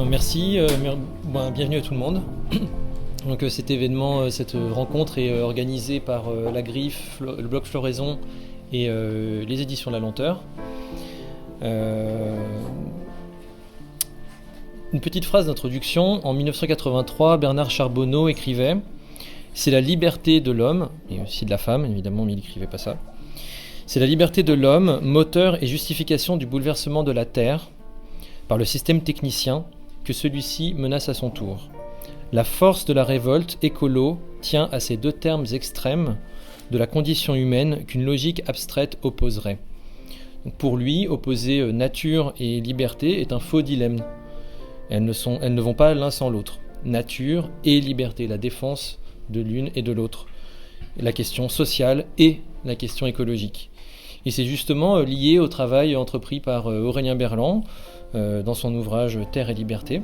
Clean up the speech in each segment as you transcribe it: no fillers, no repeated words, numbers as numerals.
Merci, bienvenue à tout le monde. Donc cet événement, cette rencontre est organisée par la Griffe, le blog Floraison et les éditions La Lenteur. Une petite phrase d'introduction. En 1983, Bernard Charbonneau écrivait « C'est la liberté de l'homme, et aussi de la femme, évidemment, mais il n'écrivait pas ça. C'est la liberté de l'homme, moteur et justification du bouleversement de la Terre par le système technicien que celui-ci menace à son tour. La force de la révolte écolo tient à ces deux termes extrêmes de la condition humaine qu'une logique abstraite opposerait. » Pour lui, opposer nature et liberté est un faux dilemme. Elles ne vont pas l'un sans l'autre. Nature et liberté, la défense de l'une et de l'autre. La question sociale et la question écologique. Et c'est justement lié au travail entrepris par Aurélien Berland dans son ouvrage Terre et liberté.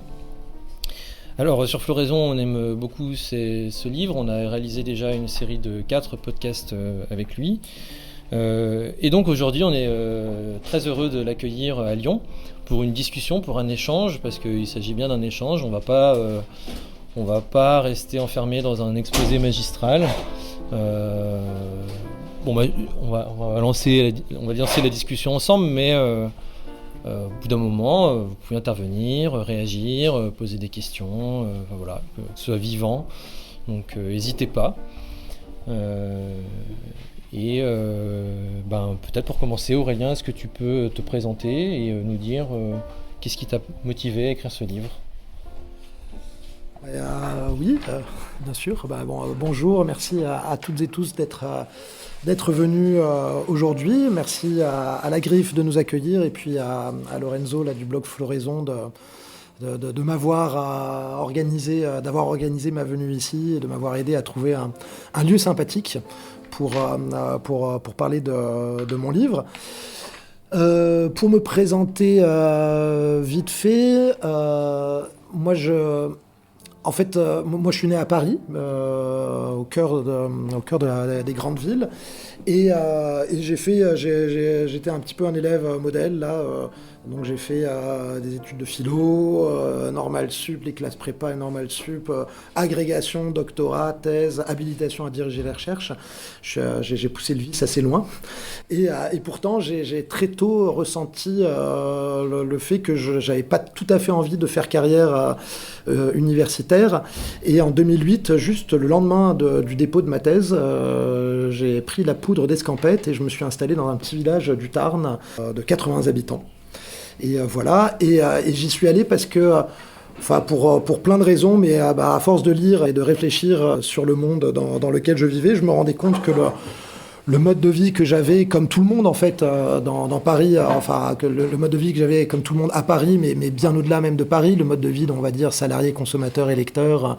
Alors sur Floraison, on aime beaucoup ce livre. On a réalisé déjà une série de 4 podcasts avec lui. Et donc aujourd'hui, on est très heureux de l'accueillir à Lyon pour une discussion, pour un échange, parce qu'il s'agit bien d'un échange. On va pas rester enfermé dans un exposé magistral. On va lancer la discussion ensemble, mais au bout d'un moment, vous pouvez intervenir, réagir, poser des questions, voilà, que ce soit vivant. Donc n'hésitez pas. Peut-être pour commencer, Aurélien, est-ce que tu peux te présenter et nous dire qu'est-ce qui t'a motivé à écrire ce livre ? Oui, bien sûr. Bonjour, merci à toutes et tous d'être venus aujourd'hui. Merci à la Griffe de nous accueillir et puis à Lorenzo là, du blog Floraison de m'avoir d'avoir organisé ma venue ici et de m'avoir aidé à trouver un lieu sympathique pour parler de mon livre. Pour me présenter vite fait, moi je suis né à Paris, au cœur des grandes villes, et j'étais un petit peu un élève modèle là. Donc j'ai fait des études de philo, Normal Sup, les classes prépa et Normal Sup, agrégation, doctorat, thèse, habilitation à diriger la recherche. J'ai poussé le vice assez loin. Et pourtant, j'ai très tôt ressenti le fait que j'avais pas tout à fait envie de faire carrière universitaire. Et en 2008, juste le lendemain du dépôt de ma thèse, j'ai pris la poudre d'escampette et je me suis installé dans un petit village du Tarn de 80 habitants. Et voilà, et j'y suis allé parce que, pour plein de raisons, mais à force de lire et de réfléchir sur le monde dans lequel je vivais, je me rendais compte que le mode de vie que j'avais, comme tout le monde en fait, dans Paris, que le mode de vie que j'avais comme tout le monde à Paris, mais bien au-delà même de Paris, le mode de vie, on va dire, salarié, consommateur, électeur,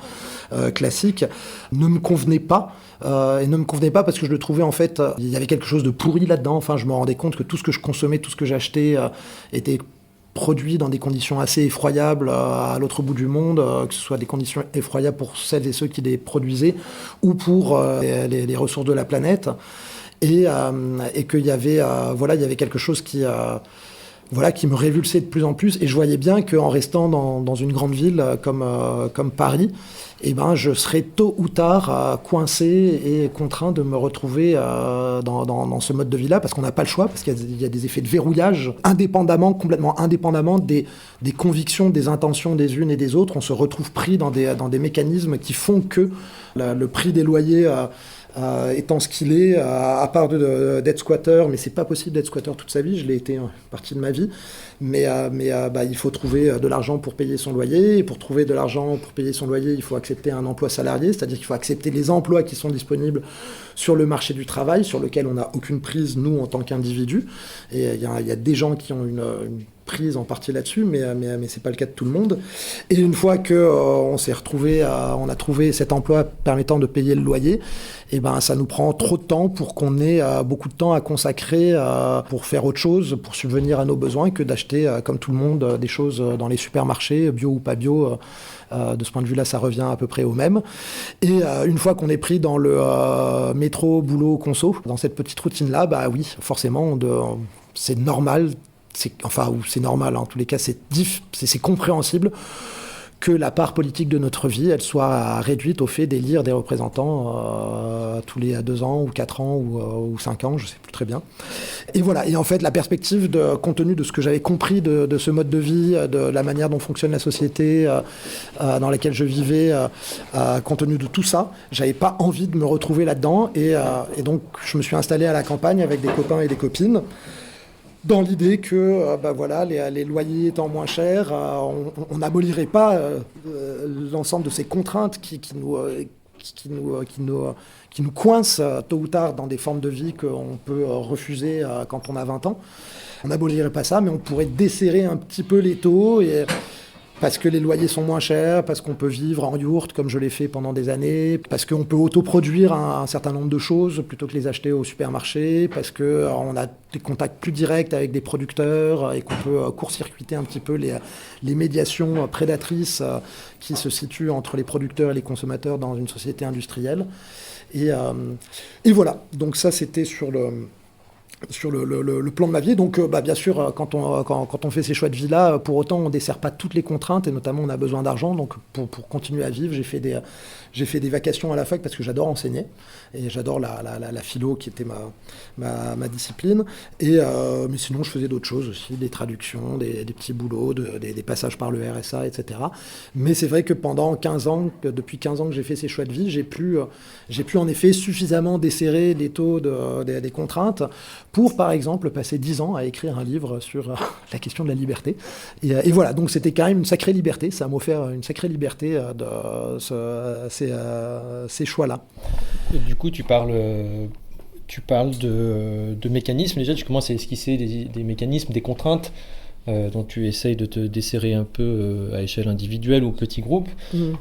classique, ne me convenait pas. Et ne me convenait pas parce que je le trouvais en fait, il y avait quelque chose de pourri là-dedans. Enfin, je me rendais compte que tout ce que je consommais, tout ce que j'achetais était produit dans des conditions assez effroyables à l'autre bout du monde, que ce soit des conditions effroyables pour celles et ceux qui les produisaient ou pour les ressources de la planète. Et qu'il y avait, il y avait quelque chose qui me révulsait de plus en plus. Et je voyais bien qu'en restant dans une grande ville comme Paris, je serais tôt ou tard coincé et contraint de me retrouver dans ce mode de vie-là, parce qu'on n'a pas le choix, parce qu'il y a des effets de verrouillage, complètement indépendamment des convictions, des intentions des unes et des autres. On se retrouve pris dans des mécanismes qui font que le prix des loyers étant ce qu'il est, à part d'être squatter, mais c'est pas possible d'être squatter toute sa vie, je l'ai été partie de ma vie, mais il faut trouver de l'argent pour payer son loyer, et pour trouver de l'argent pour payer son loyer, il faut accepter un emploi salarié, c'est-à-dire qu'il faut accepter les emplois qui sont disponibles sur le marché du travail, sur lequel on n'a aucune prise, nous, en tant qu'individus, et il y a des gens qui ont une prise en partie là-dessus, mais c'est pas le cas de tout le monde. Et une fois que on a trouvé cet emploi permettant de payer le loyer, ça nous prend trop de temps pour qu'on ait beaucoup de temps à consacrer pour faire autre chose, pour subvenir à nos besoins, que d'acheter, comme tout le monde, des choses dans les supermarchés, bio ou pas bio. De ce point de vue-là, ça revient à peu près au même. Et une fois qu'on est pris dans le métro, boulot, conso, dans cette petite routine-là, oui, forcément, c'est normal ou c'est normal, en tous les cas, c'est compréhensible que la part politique de notre vie, elle soit réduite au fait d'élire des représentants tous les 2 ans ou 4 ans ou 5 ans, je ne sais plus très bien. Et voilà, et en fait la perspective, compte tenu de ce que j'avais compris de ce mode de vie, de la manière dont fonctionne la société dans laquelle je vivais, compte tenu de tout ça, j'avais pas envie de me retrouver là-dedans, et donc je me suis installé à la campagne avec des copains et des copines, dans l'idée que les loyers étant moins chers, on n'abolirait pas l'ensemble de ces contraintes qui nous coincent tôt ou tard dans des formes de vie qu'on peut refuser quand on a 20 ans. On n'abolirait pas ça, mais on pourrait desserrer un petit peu les taux, parce que les loyers sont moins chers, parce qu'on peut vivre en yourte comme je l'ai fait pendant des années, parce qu'on peut autoproduire un certain nombre de choses plutôt que les acheter au supermarché, parce qu'on a des contacts plus directs avec des producteurs et qu'on peut court-circuiter un petit peu les médiations prédatrices qui se situent entre les producteurs et les consommateurs dans une société industrielle. Et voilà, donc ça c'était sur le plan de ma vie. Donc bien sûr, quand on fait ces choix de vie-là, pour autant on ne dessert pas toutes les contraintes, et notamment on a besoin d'argent. Donc pour continuer à vivre, j'ai fait des vacations à la fac parce que j'adore enseigner, et j'adore la philo qui était ma discipline. Mais sinon je faisais d'autres choses aussi, des traductions, des petits boulots, des passages par le RSA, etc. Mais c'est vrai que depuis 15 ans que j'ai fait ces choix de vie, j'ai pu en effet suffisamment desserrer les taux des contraintes pour, par exemple, passer 10 ans à écrire un livre sur la question de la liberté. Et voilà, donc c'était quand même une sacrée liberté, ça m'a offert une sacrée liberté ces choix-là. Et du coup, tu parles de mécanismes. Déjà, tu commences à esquisser des mécanismes, des contraintes dont tu essayes de te desserrer un peu à échelle individuelle ou petit groupe.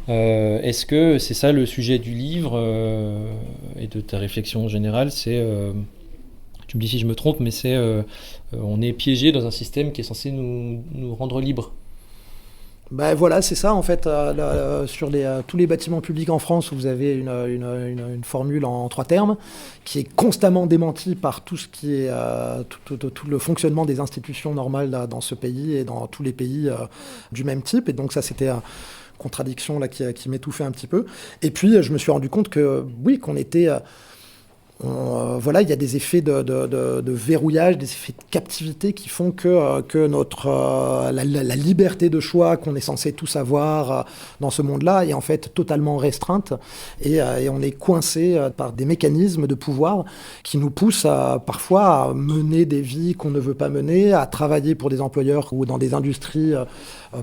Est-ce que c'est ça le sujet du livre et de ta réflexion générale? Tu me dis si je me trompe, mais on est piégé dans un système qui est censé nous rendre libres. Ben voilà, c'est ça en fait. Sur tous les bâtiments publics en France, où vous avez une formule en 3 termes qui est constamment démentie par tout ce qui est tout le fonctionnement des institutions normales là, dans ce pays et dans tous les pays du même type. Et donc ça, c'était contradiction là qui m'étouffait un petit peu. Et puis je me suis rendu compte que oui, qu'on était il y a des effets de verrouillage, des effets de captivité qui font que notre la liberté de choix qu'on est censé tous avoir dans ce monde-là est en fait totalement restreinte, et on est coincé par des mécanismes de pouvoir qui nous poussent parfois à mener des vies qu'on ne veut pas mener, à travailler pour des employeurs ou dans des industries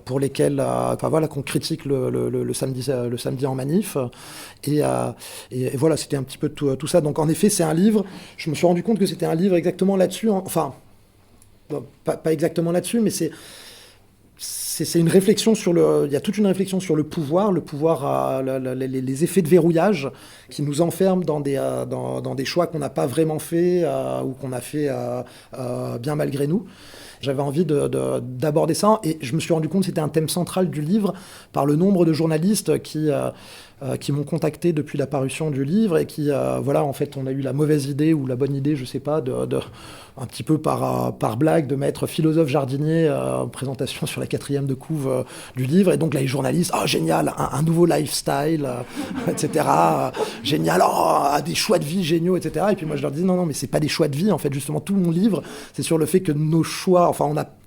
pour lesquelles qu'on critique le samedi en manif, et voilà, c'était un petit peu tout ça. Donc en effet, c'est un livre, je me suis rendu compte que c'était un livre exactement là-dessus, pas exactement là-dessus, mais c'est une réflexion il y a toute une réflexion sur le pouvoir, les effets de verrouillage qui nous enferment dans des choix qu'on n'a pas vraiment fait ou qu'on a fait bien malgré nous. J'avais envie d'aborder ça, et je me suis rendu compte que c'était un thème central du livre par le nombre de journalistes qui m'ont contacté depuis la parution du livre, et en fait, on a eu la mauvaise idée ou la bonne idée, je sais pas, un petit peu par blague, de mettre philosophe jardinier en présentation sur la 4e de couve du livre. Et donc là, les journalistes, génial, un nouveau lifestyle, etc. Génial, des choix de vie géniaux, etc. Et puis moi, je leur dis, non, mais c'est pas des choix de vie, en fait, justement, tout mon livre, c'est sur le fait que nos choix,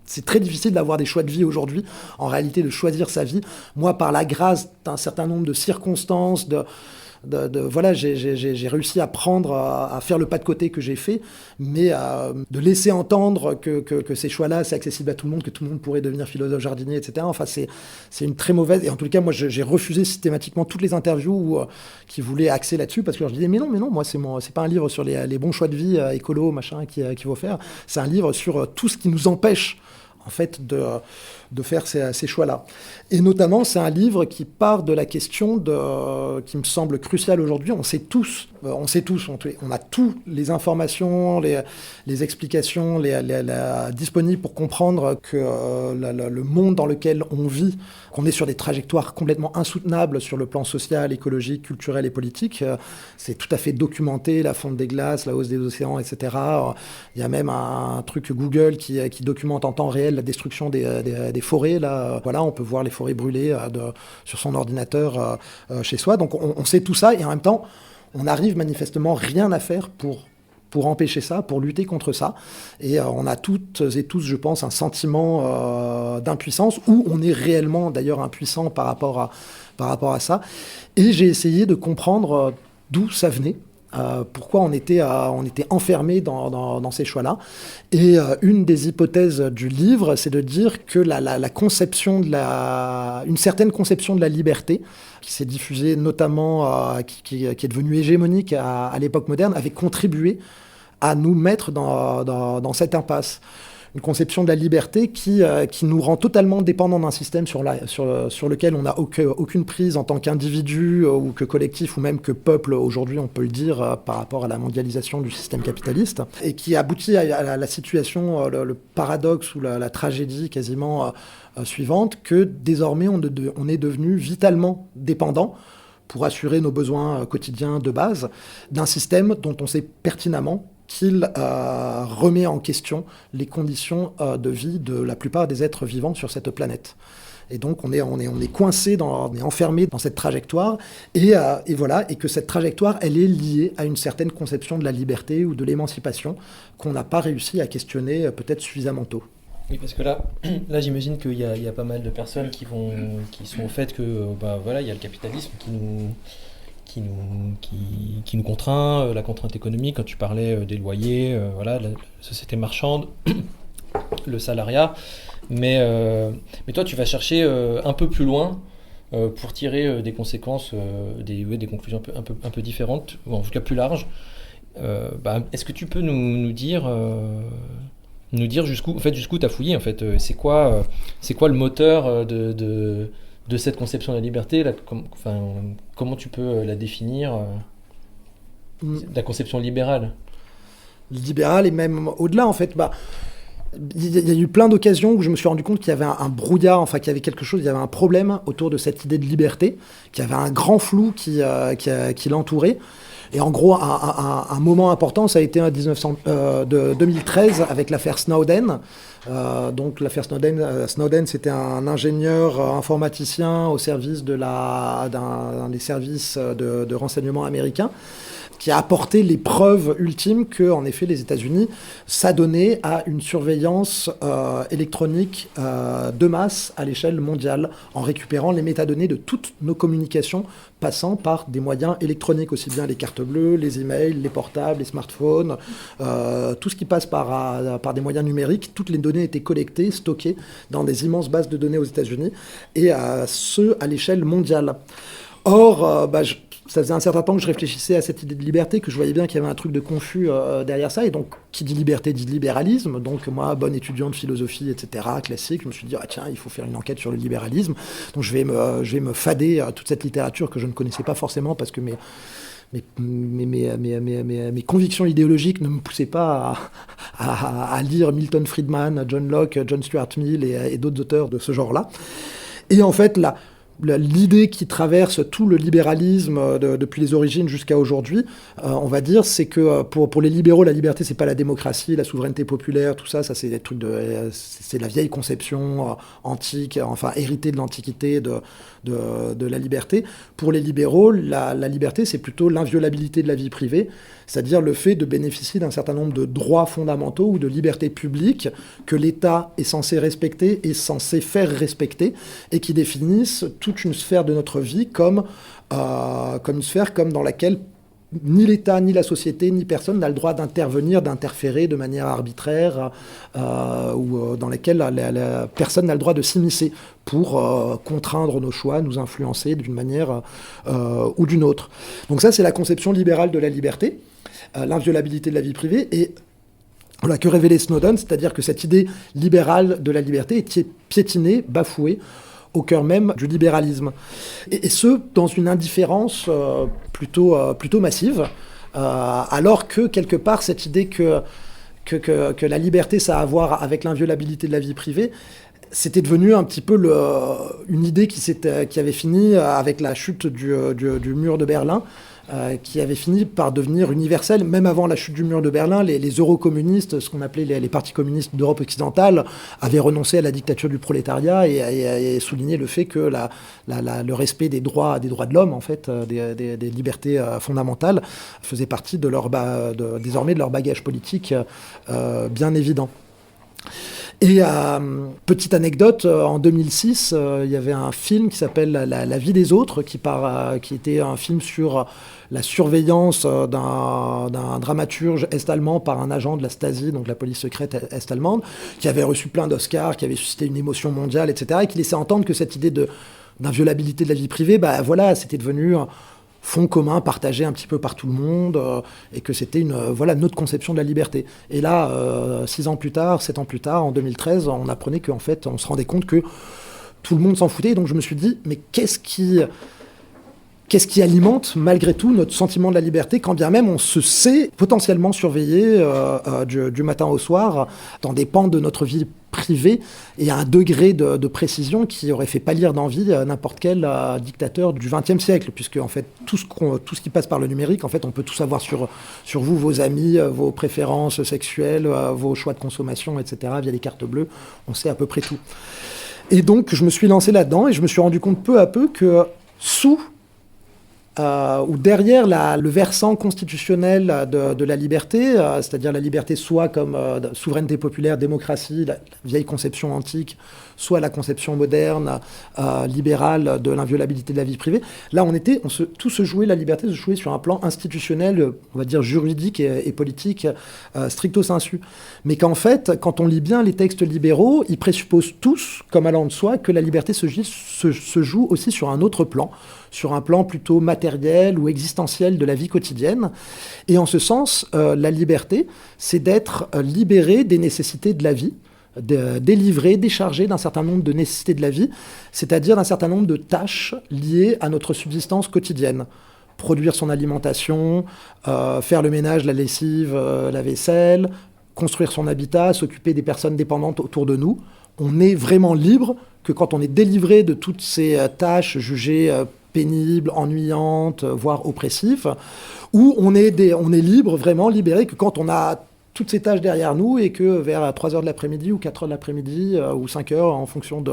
c'est très difficile d'avoir des choix de vie aujourd'hui, en réalité, de choisir sa vie. Moi, par la grâce d'un certain nombre de circonstances, j'ai réussi à faire le pas de côté que j'ai fait, mais de laisser entendre que ces choix-là, c'est accessible à tout le monde, que tout le monde pourrait devenir philosophe jardinier, etc. Enfin, c'est une très mauvaise... Et en tout cas, moi, j'ai refusé systématiquement toutes les interviews qui voulaient axer là-dessus, parce que je disais, mais non, moi, c'est pas un livre sur les bons choix de vie écolo, machin, qu'il faut faire. C'est un livre sur tout ce qui nous empêche, en fait, de de faire ces choix-là. Et notamment, c'est un livre qui part de la question qui me semble cruciale aujourd'hui. On a toutes les informations, les explications disponibles pour comprendre que le monde dans lequel on vit, qu'on est sur des trajectoires complètement insoutenables sur le plan social, écologique, culturel et politique. C'est tout à fait documenté, la fonte des glaces, la hausse des océans, etc. Il y a même un truc Google qui documente en temps réel la destruction des forêts. Là, voilà, on peut voir les forêts brûlées sur son ordinateur chez soi. Donc on sait tout ça et en même temps, on n'arrive manifestement rien à faire pour empêcher ça, pour lutter contre ça. Et on a toutes et tous, je pense, un sentiment d'impuissance, où on est réellement d'ailleurs impuissant par rapport à ça. Et j'ai essayé de comprendre d'où ça venait. Pourquoi on était enfermé dans ces choix-là. Et une des hypothèses du livre, c'est de dire que la conception une certaine conception de la liberté, qui s'est diffusée notamment, qui est devenue hégémonique à l'époque moderne, avait contribué à nous mettre dans cette impasse. Une conception de la liberté qui nous rend totalement dépendants d'un système sur lequel on n'a aucune prise en tant qu'individu ou que collectif ou même que peuple, aujourd'hui on peut le dire, par rapport à la mondialisation du système capitaliste, et qui aboutit à la situation, le paradoxe ou la tragédie quasiment suivante, que désormais on est devenu vitalement dépendant pour assurer nos besoins quotidiens de base d'un système dont on sait pertinemment qu'il remet en question les conditions de vie de la plupart des êtres vivants sur cette planète. Et donc on est coincé, on est enfermé dans cette trajectoire, et voilà, et que cette trajectoire, elle est liée à une certaine conception de la liberté ou de l'émancipation qu'on n'a pas réussi à questionner peut-être suffisamment tôt. Oui, parce que là j'imagine qu'il y a pas mal de personnes qui sont au fait que voilà, il y a le capitalisme qui nous contraint, la contrainte économique, quand tu parlais des loyers, voilà, la société marchande, le salariat. Mais toi, tu vas chercher un peu plus loin pour tirer des conséquences, des conclusions un peu différentes, ou en tout cas plus larges. Est-ce que tu peux nous dire jusqu'où tu as fouillé en fait, c'est quoi le moteur de cette conception de la liberté là, comment tu peux la définir, la conception libérale? Libérale, et même au-delà en fait, il y a eu plein d'occasions où je me suis rendu compte qu'il y avait un brouillard, enfin qu'il y avait quelque chose, il y avait un problème autour de cette idée de liberté, qu'il y avait un grand flou qui l'entourait. Et en gros, un moment important, ça a été en 2013 avec l'affaire Snowden. Donc l'affaire Snowden, c'était un ingénieur informaticien au service d'un des services de renseignement américains, qui a apporté les preuves ultimes que, en effet, les États-Unis s'adonnaient à une surveillance électronique de masse à l'échelle mondiale, en récupérant les métadonnées de toutes nos communications, passant par des moyens électroniques, aussi bien les cartes bleues, les emails, les portables, les smartphones, tout ce qui passe par des moyens numériques. Toutes les données étaient collectées, stockées dans des immenses bases de données aux États-Unis, et à l'échelle mondiale. Or, ça faisait un certain temps que je réfléchissais à cette idée de liberté, que je voyais bien qu'il y avait un truc de confus derrière ça. Et donc, qui dit liberté dit libéralisme. Donc, moi, bon étudiant de philosophie, etc., classique, je me suis dit, tiens, il faut faire une enquête sur le libéralisme. Donc, je vais me fader toute cette littérature que je ne connaissais pas forcément, parce que mes convictions idéologiques ne me poussaient pas à lire Milton Friedman, John Locke, John Stuart Mill et d'autres auteurs de ce genre-là. Et en fait, l'idée qui traverse tout le libéralisme depuis les origines jusqu'à aujourd'hui, on va dire, c'est que pour les libéraux, la liberté, c'est pas la démocratie, la souveraineté populaire, tout ça c'est des trucs c'est la vieille conception antique, enfin héritée de l'Antiquité de la liberté. Pour les libéraux, la liberté, c'est plutôt l'inviolabilité de la vie privée, c'est-à-dire le fait de bénéficier d'un certain nombre de droits fondamentaux ou de libertés publiques que l'État est censé respecter, est censé faire respecter, et qui définissent toute une sphère de notre vie comme une sphère dans laquelle ni l'État, ni la société, ni personne n'a le droit d'intervenir, d'interférer de manière arbitraire, ou dans laquelle personne n'a le droit de s'immiscer pour contraindre nos choix, nous influencer d'une manière ou d'une autre. Donc ça, c'est la conception libérale de la liberté, l'inviolabilité de la vie privée. Et Voilà, que révélait Snowden, c'est-à-dire que cette idée libérale de la liberté était piétinée, bafouée, au cœur même du libéralisme. Et ce, dans une indifférence plutôt massive, alors que, quelque part, cette idée que la liberté, ça a à voir avec l'inviolabilité de la vie privée, c'était devenu un petit peu une idée qui avait fini avec la chute du mur de Berlin, qui avait fini par devenir universelle. Même avant la chute du mur de Berlin, les eurocommunistes, ce qu'on appelait les partis communistes d'Europe occidentale, avaient renoncé à la dictature du prolétariat et souligné le fait que le respect des droits de l'homme, en fait, des libertés fondamentales, faisait partie désormais de leur bagage politique bien évident. Et petite anecdote, en 2006, il y avait un film qui s'appelle La vie des autres, qui était un film sur la surveillance d'un dramaturge est-allemand par un agent de la Stasi, donc la police secrète est-allemande, qui avait reçu plein d'Oscars, qui avait suscité une émotion mondiale, etc., et qui laissait entendre que cette idée d'inviolabilité de la vie privée, c'était devenu fond commun partagé un petit peu par tout le monde, et que c'était notre conception de la liberté. Et là, 7 ans plus tard, en 2013, on apprenait qu'en fait, on se rendait compte que tout le monde s'en foutait. Et donc je me suis dit, mais qu'est-ce qui alimente malgré tout notre sentiment de la liberté, quand bien même on se sait potentiellement surveillé du matin au soir dans des pans de notre vie privée et à un degré de précision qui aurait fait pâlir d'envie n'importe quel dictateur du XXe siècle, puisque en fait tout ce qui passe par le numérique, en fait on peut tout savoir sur vous, vos amis, vos préférences sexuelles, vos choix de consommation, etc. via les cartes bleues, on sait à peu près tout. Et donc je me suis lancé là-dedans et je me suis rendu compte peu à peu que ou derrière le versant constitutionnel de la liberté, c'est-à-dire la liberté soit comme souveraineté populaire, démocratie, la vieille conception antique, soit la conception moderne, libérale de l'inviolabilité de la vie privée. Là, tout se jouait, la liberté se jouait sur un plan institutionnel, on va dire juridique et politique, stricto sensu. Mais qu'en fait, quand on lit bien les textes libéraux, ils présupposent tous, comme allant de soi, que la liberté se joue aussi sur un autre plan, sur un plan plutôt matériel ou existentiel de la vie quotidienne. Et en ce sens, la liberté, c'est d'être libéré des nécessités de la vie, délivré, déchargé d'un certain nombre de nécessités de la vie, c'est-à-dire d'un certain nombre de tâches liées à notre subsistance quotidienne. Produire son alimentation, faire le ménage, la lessive, la vaisselle, construire son habitat, s'occuper des personnes dépendantes autour de nous. On est vraiment libre que quand on est délivré de toutes ces tâches jugées pénibles, ennuyantes, voire oppressives, où on est libre, vraiment libéré, que quand on a toutes ces tâches derrière nous et que vers 3h de l'après-midi ou 4h de l'après-midi ou 5h en fonction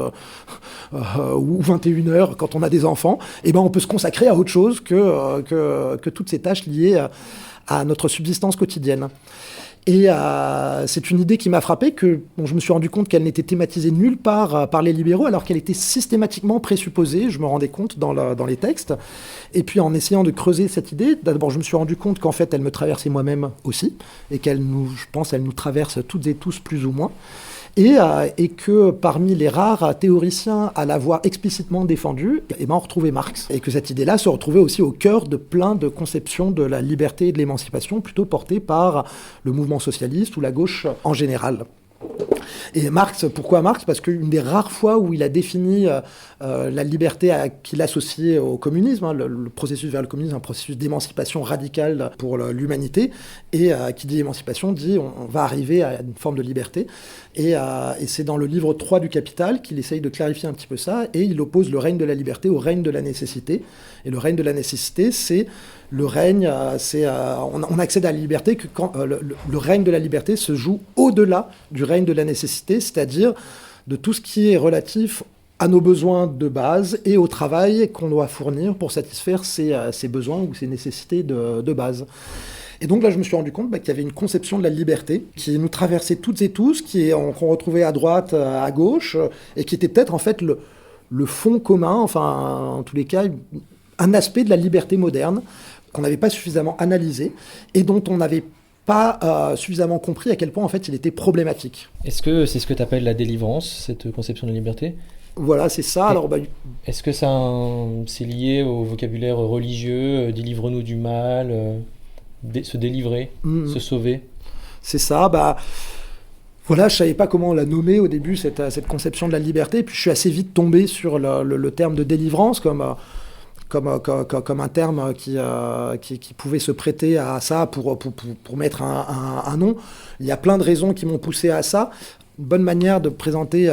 ou 21h quand on a des enfants, on peut se consacrer à autre chose que toutes ces tâches liées à notre subsistance quotidienne. Et c'est une idée qui m'a frappé, je me suis rendu compte qu'elle n'était thématisée nulle part par les libéraux, alors qu'elle était systématiquement présupposée, je me rendais compte dans les textes. Et puis en essayant de creuser cette idée, d'abord je me suis rendu compte qu'en fait elle me traversait moi-même aussi, et elle nous traverse toutes et tous plus ou moins. Et que parmi les rares théoriciens à l'avoir explicitement défendu, on retrouvait Marx. Et que cette idée-là se retrouvait aussi au cœur de plein de conceptions de la liberté et de l'émancipation, plutôt portées par le mouvement socialiste ou la gauche en général. Et Marx, pourquoi Marx ? Parce qu'une des rares fois où il a défini la liberté qu'il associait au communisme, le processus vers le communisme, un processus d'émancipation radicale pour l'humanité, et qui dit émancipation dit on va arriver à une forme de liberté. Et c'est dans le livre 3 du Capital qu'il essaye de clarifier un petit peu ça, et il oppose le règne de la liberté au règne de la nécessité. Et le règne de la nécessité, c'est le règne, on accède à la liberté que quand le règne de la liberté se joue au-delà du règne de la nécessité, c'est-à-dire de tout ce qui est relatif à nos besoins de base et au travail qu'on doit fournir pour satisfaire ces besoins ou ces nécessités de base. Et donc là, je me suis rendu compte qu'il y avait une conception de la liberté qui nous traversait toutes et tous, qu'on retrouvait à droite, à gauche, et qui était peut-être en fait le fond commun, enfin en tous les cas, un aspect de la liberté moderne qu'on n'avait pas suffisamment analysé et dont on n'avait pas suffisamment compris à quel point en fait il était problématique. Est-ce que c'est ce que tu appelles la délivrance, cette conception de la liberté ? Voilà, c'est ça. Alors, est-ce que c'est lié au vocabulaire religieux, délivre-nous du mal, se délivrer, se sauver ? C'est ça. Voilà, je savais pas comment on l'a nommé au début, cette conception de la liberté. Et puis je suis assez vite tombé sur le terme de délivrance comme un terme qui pouvait se prêter à ça pour mettre un nom. Il y a plein de raisons qui m'ont poussé à ça. Une bonne manière de présenter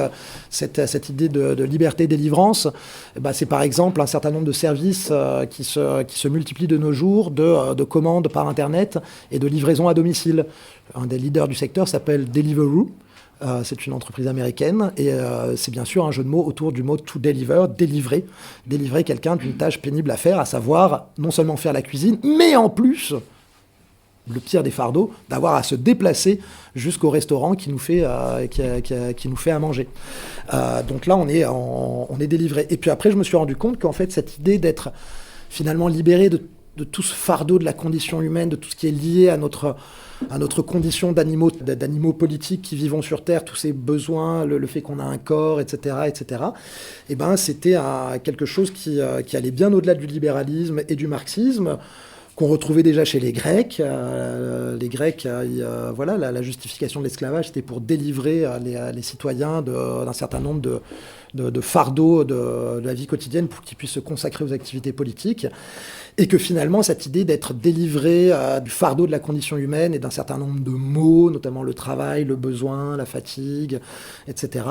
cette idée de liberté-délivrance, c'est par exemple un certain nombre de services qui se multiplient de nos jours, de commandes par Internet et de livraison à domicile. Un des leaders du secteur s'appelle Deliveroo. C'est une entreprise américaine et c'est bien sûr un jeu de mots autour du mot to deliver, délivrer quelqu'un d'une tâche pénible à faire, à savoir non seulement faire la cuisine, mais en plus, le pire des fardeaux, d'avoir à se déplacer jusqu'au restaurant qui nous fait à manger. Donc là, on est délivré. Et puis après, je me suis rendu compte qu'en fait, cette idée d'être finalement libéré de tout ce fardeau de la condition humaine, de tout ce qui est lié à notre condition d'animaux politiques qui vivons sur Terre, tous ces besoins, le fait qu'on a un corps, etc., c'était quelque chose qui allait bien au-delà du libéralisme et du marxisme, qu'on retrouvait déjà chez les Grecs. Les Grecs, la justification de l'esclavage, c'était pour délivrer les citoyens d'un certain nombre de fardeaux de la vie quotidienne pour qu'ils puissent se consacrer aux activités politiques. Et que finalement, cette idée d'être délivré du fardeau de la condition humaine et d'un certain nombre de maux, notamment le travail, le besoin, la fatigue, etc.,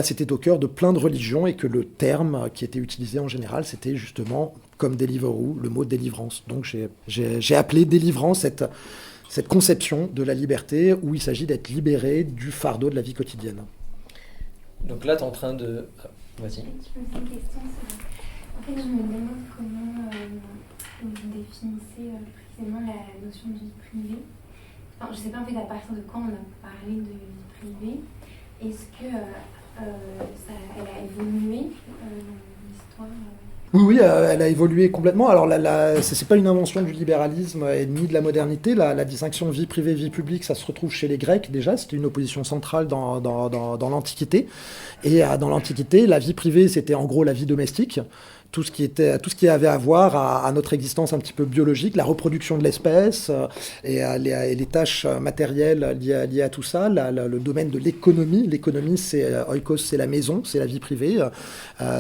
c'était au cœur de plein de religions et que le terme qui était utilisé en général, c'était justement, comme Deliveroo, le mot délivrance. Donc j'ai appelé délivrance cette conception de la liberté où il s'agit d'être libéré du fardeau de la vie quotidienne. Donc là, tu es en train de... Vas-y. Je me pose une question. En fait, je me demande comment vous définissez précisément la notion de vie privée. Enfin, je ne sais pas en fait à partir de quand on a parlé de vie privée. Est-ce que elle a évolué dans l'histoire Oui, elle a évolué complètement. Alors, c'est pas une invention du libéralisme ni de la modernité. La distinction vie privée, vie publique, ça se retrouve chez les Grecs déjà. C'était une opposition centrale dans l'Antiquité. Et dans l'Antiquité, la vie privée, c'était en gros la vie domestique. Tout ce qui avait à voir à notre existence un petit peu biologique, la reproduction de l'espèce et les tâches matérielles liées à tout ça, le domaine de l'économie. L'économie, c'est oikos, c'est la maison, c'est la vie privée,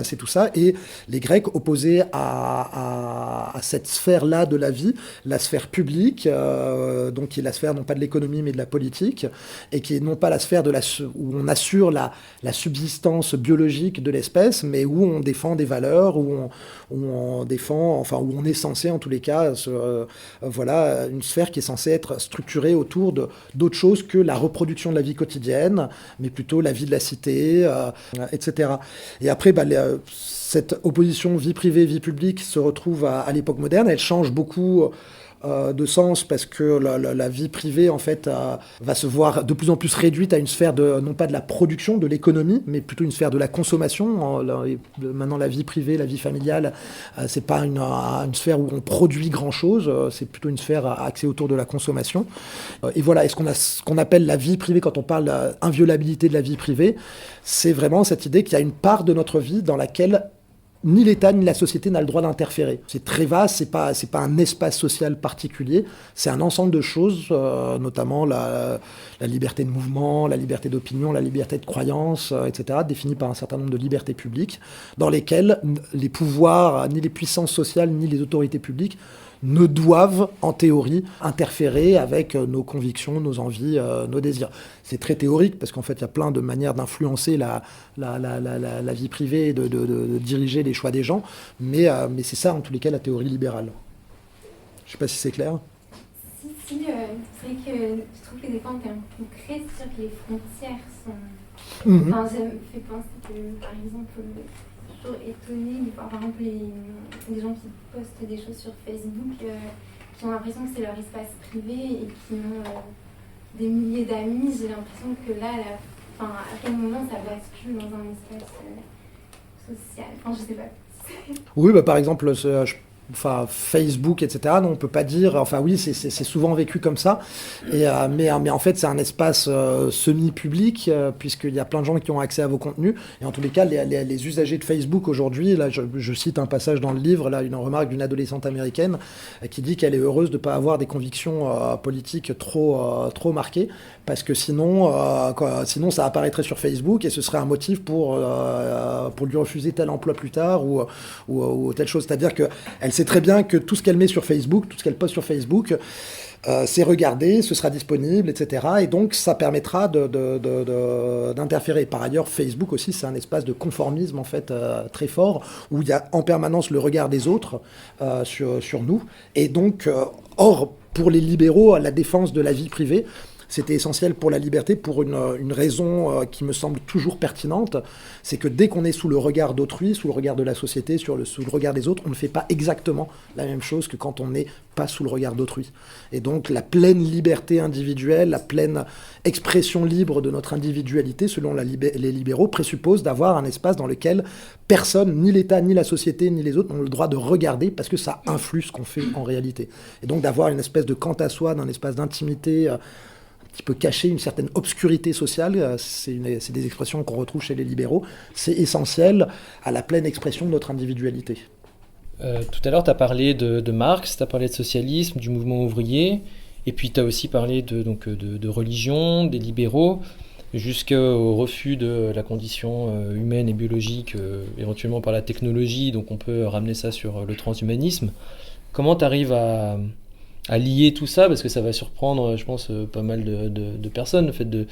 c'est tout ça. Et les Grecs opposaient à cette sphère-là de la vie, la sphère publique, donc qui est la sphère non pas de l'économie mais de la politique, et qui est non pas la sphère où on assure la subsistance biologique de l'espèce, mais où on défend des valeurs, où on défend, enfin où on est censé en tous les cas, une sphère qui est censée être structurée autour d'autres choses que la reproduction de la vie quotidienne, mais plutôt la vie de la cité, etc. Et après, cette opposition vie privée, vie publique se retrouve à l'époque moderne. Elle change beaucoup de sens parce que la vie privée en fait va se voir de plus en plus réduite à une sphère non pas de la production, de l'économie, mais plutôt une sphère de la consommation. Maintenant la vie privée, la vie familiale, c'est pas une sphère où on produit grand chose, c'est plutôt une sphère axée autour de la consommation. Et voilà, et ce qu'on appelle la vie privée quand on parle d'inviolabilité de la vie privée, c'est vraiment cette idée qu'il y a une part de notre vie dans laquelle ni l'État ni la société n'a le droit d'interférer. C'est très vaste, c'est pas un espace social particulier, c'est un ensemble de choses, notamment la liberté de mouvement, la liberté d'opinion, la liberté de croyance, etc., définies par un certain nombre de libertés publiques, dans lesquelles les pouvoirs, ni les puissances sociales, ni les autorités publiques ne doivent, en théorie, interférer avec nos convictions, nos envies, nos désirs. C'est très théorique, parce qu'en fait, il y a plein de manières d'influencer la vie privée, de diriger les choix des gens, mais c'est ça, en tous les cas, la théorie libérale. Je ne sais pas si c'est clair. Si, c'est vrai que je trouve que des fois, on est un peu concret sur que les frontières sont... Enfin, ça me fait penser que, par exemple... étonnée de voir par exemple les gens qui postent des choses sur Facebook qui ont l'impression que c'est leur espace privé et qui ont des milliers d'amis. J'ai l'impression que là, à quel moment ça bascule dans un espace social. Enfin, je sais pas. Oui, par exemple, enfin Facebook, etc. Non, on peut pas dire. Enfin oui, c'est souvent vécu comme ça. Mais en fait, c'est un espace semi-public puisqu'il y a plein de gens qui ont accès à vos contenus. Et en tous les cas, les usagers de Facebook aujourd'hui, là, je cite un passage dans le livre, là, une remarque d'une adolescente américaine qui dit qu'elle est heureuse de ne pas avoir des convictions politiques trop marquées, parce que sinon ça apparaîtrait sur Facebook et ce serait un motif pour lui refuser tel emploi plus tard ou telle chose. C'est-à-dire qu'elle sait très bien que tout ce qu'elle met sur Facebook, tout ce qu'elle poste sur Facebook, c'est regardé, ce sera disponible, etc. Et donc ça permettra d'interférer. Par ailleurs, Facebook aussi, c'est un espace de conformisme en fait très fort, où il y a en permanence le regard des autres sur nous. Et donc, or, pour les libéraux, la défense de la vie privée, c'était essentiel pour la liberté pour une raison qui me semble toujours pertinente, c'est que dès qu'on est sous le regard d'autrui, sous le regard de la société, sous le regard des autres, on ne fait pas exactement la même chose que quand on n'est pas sous le regard d'autrui. Et donc la pleine liberté individuelle, la pleine expression libre de notre individualité, selon les libéraux, présuppose d'avoir un espace dans lequel personne, ni l'État, ni la société, ni les autres, n'ont le droit de regarder parce que ça influe ce qu'on fait en réalité. Et donc d'avoir une espèce de quant à soi, d'un espace d'intimité qui peut cacher une certaine obscurité sociale, c'est des expressions qu'on retrouve chez les libéraux, c'est essentiel à la pleine expression de notre individualité. Tout à l'heure, tu as parlé de Marx, tu as parlé de socialisme, du mouvement ouvrier, et puis tu as aussi parlé de religion, des libéraux, jusqu'au refus de la condition humaine et biologique, éventuellement par la technologie, donc on peut ramener ça sur le transhumanisme. Comment tu arrives à lier tout ça, parce que ça va surprendre, je pense, pas mal de personnes, le fait de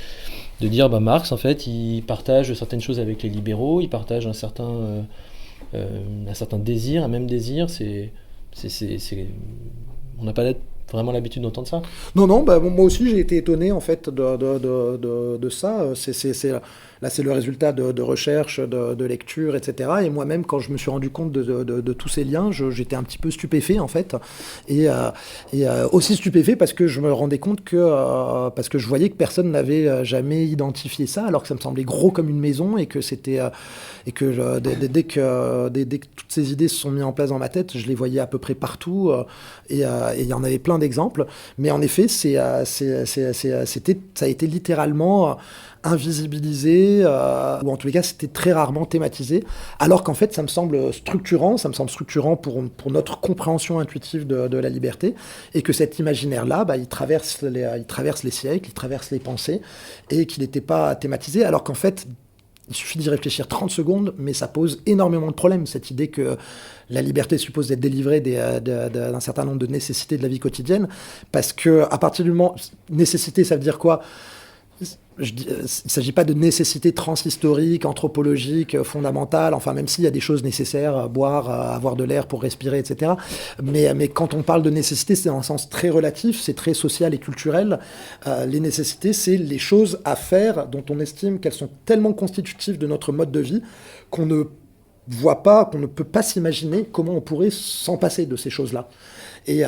dire, Marx, en fait, il partage certaines choses avec les libéraux, il partage un certain désir, un même désir, on n'a pas vraiment l'habitude d'entendre ça. Non, moi aussi j'ai été étonné en fait de ça. Là, c'est le résultat de recherche, de lecture, etc. Et moi-même, quand je me suis rendu compte de tous ces liens, j'étais un petit peu stupéfait, en fait. Et aussi stupéfait parce que je me rendais compte parce que je voyais que personne n'avait jamais identifié ça, alors que ça me semblait gros comme une maison et que c'était... dès que toutes ces idées se sont mises en place dans ma tête, je les voyais à peu près partout. Et il y en avait plein d'exemples. Mais en effet, ça a été littéralement... invisibilisé, ou en tous les cas c'était très rarement thématisé, alors qu'en fait ça me semble structurant pour notre compréhension intuitive de la liberté, et que cet imaginaire-là, il traverse les siècles, il traverse les pensées, et qu'il n'était pas thématisé, alors qu'en fait il suffit d'y réfléchir 30 secondes, mais ça pose énormément de problèmes, cette idée que la liberté suppose d'être délivrée d'un certain nombre de nécessités de la vie quotidienne, parce que à partir du moment... Nécessité, ça veut dire quoi ? Il ne s'agit pas de nécessité transhistorique, anthropologique, fondamentale, enfin même s'il y a des choses nécessaires, boire, avoir de l'air pour respirer, etc. Mais quand on parle de nécessité, c'est dans un sens très relatif, c'est très social et culturel. Les nécessités, c'est les choses à faire dont on estime qu'elles sont tellement constitutives de notre mode de vie qu'on ne voit pas, qu'on ne peut pas s'imaginer comment on pourrait s'en passer de ces choses-là. Et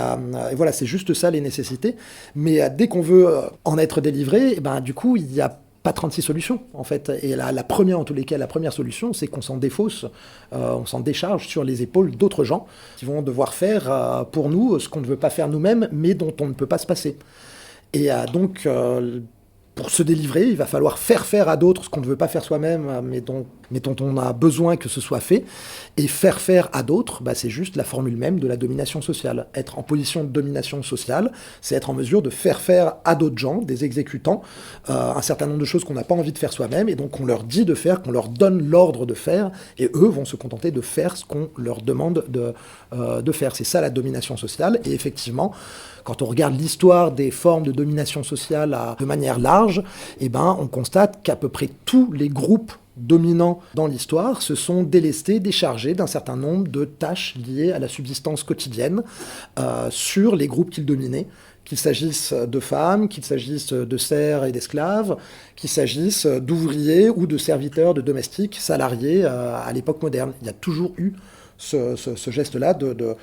voilà, c'est juste ça les nécessités. Mais dès qu'on veut en être délivré, du coup, il n'y a pas 36 solutions, en fait. Et la première, en tous les cas, la première solution, c'est qu'on s'en défausse, on s'en décharge sur les épaules d'autres gens qui vont devoir faire pour nous ce qu'on ne veut pas faire nous-mêmes, mais dont on ne peut pas se passer. Et donc... pour se délivrer, il va falloir faire à d'autres ce qu'on ne veut pas faire soi-même, mais dont on a besoin que ce soit fait. Et faire à d'autres, c'est juste la formule même de la domination sociale. Être en position de domination sociale, c'est être en mesure de faire à d'autres gens, des exécutants, un certain nombre de choses qu'on n'a pas envie de faire soi-même, et donc on leur dit de faire, qu'on leur donne l'ordre de faire, et eux vont se contenter de faire ce qu'on leur demande de faire. C'est ça la domination sociale, et effectivement, quand on regarde l'histoire des formes de domination sociale de manière large, on constate qu'à peu près tous les groupes dominants dans l'histoire se sont délestés, déchargés d'un certain nombre de tâches liées à la subsistance quotidienne sur les groupes qu'ils dominaient, qu'il s'agisse de femmes, qu'il s'agisse de serfs et d'esclaves, qu'il s'agisse d'ouvriers ou de serviteurs, de domestiques, salariés à l'époque moderne. Il y a toujours eu ce geste-là de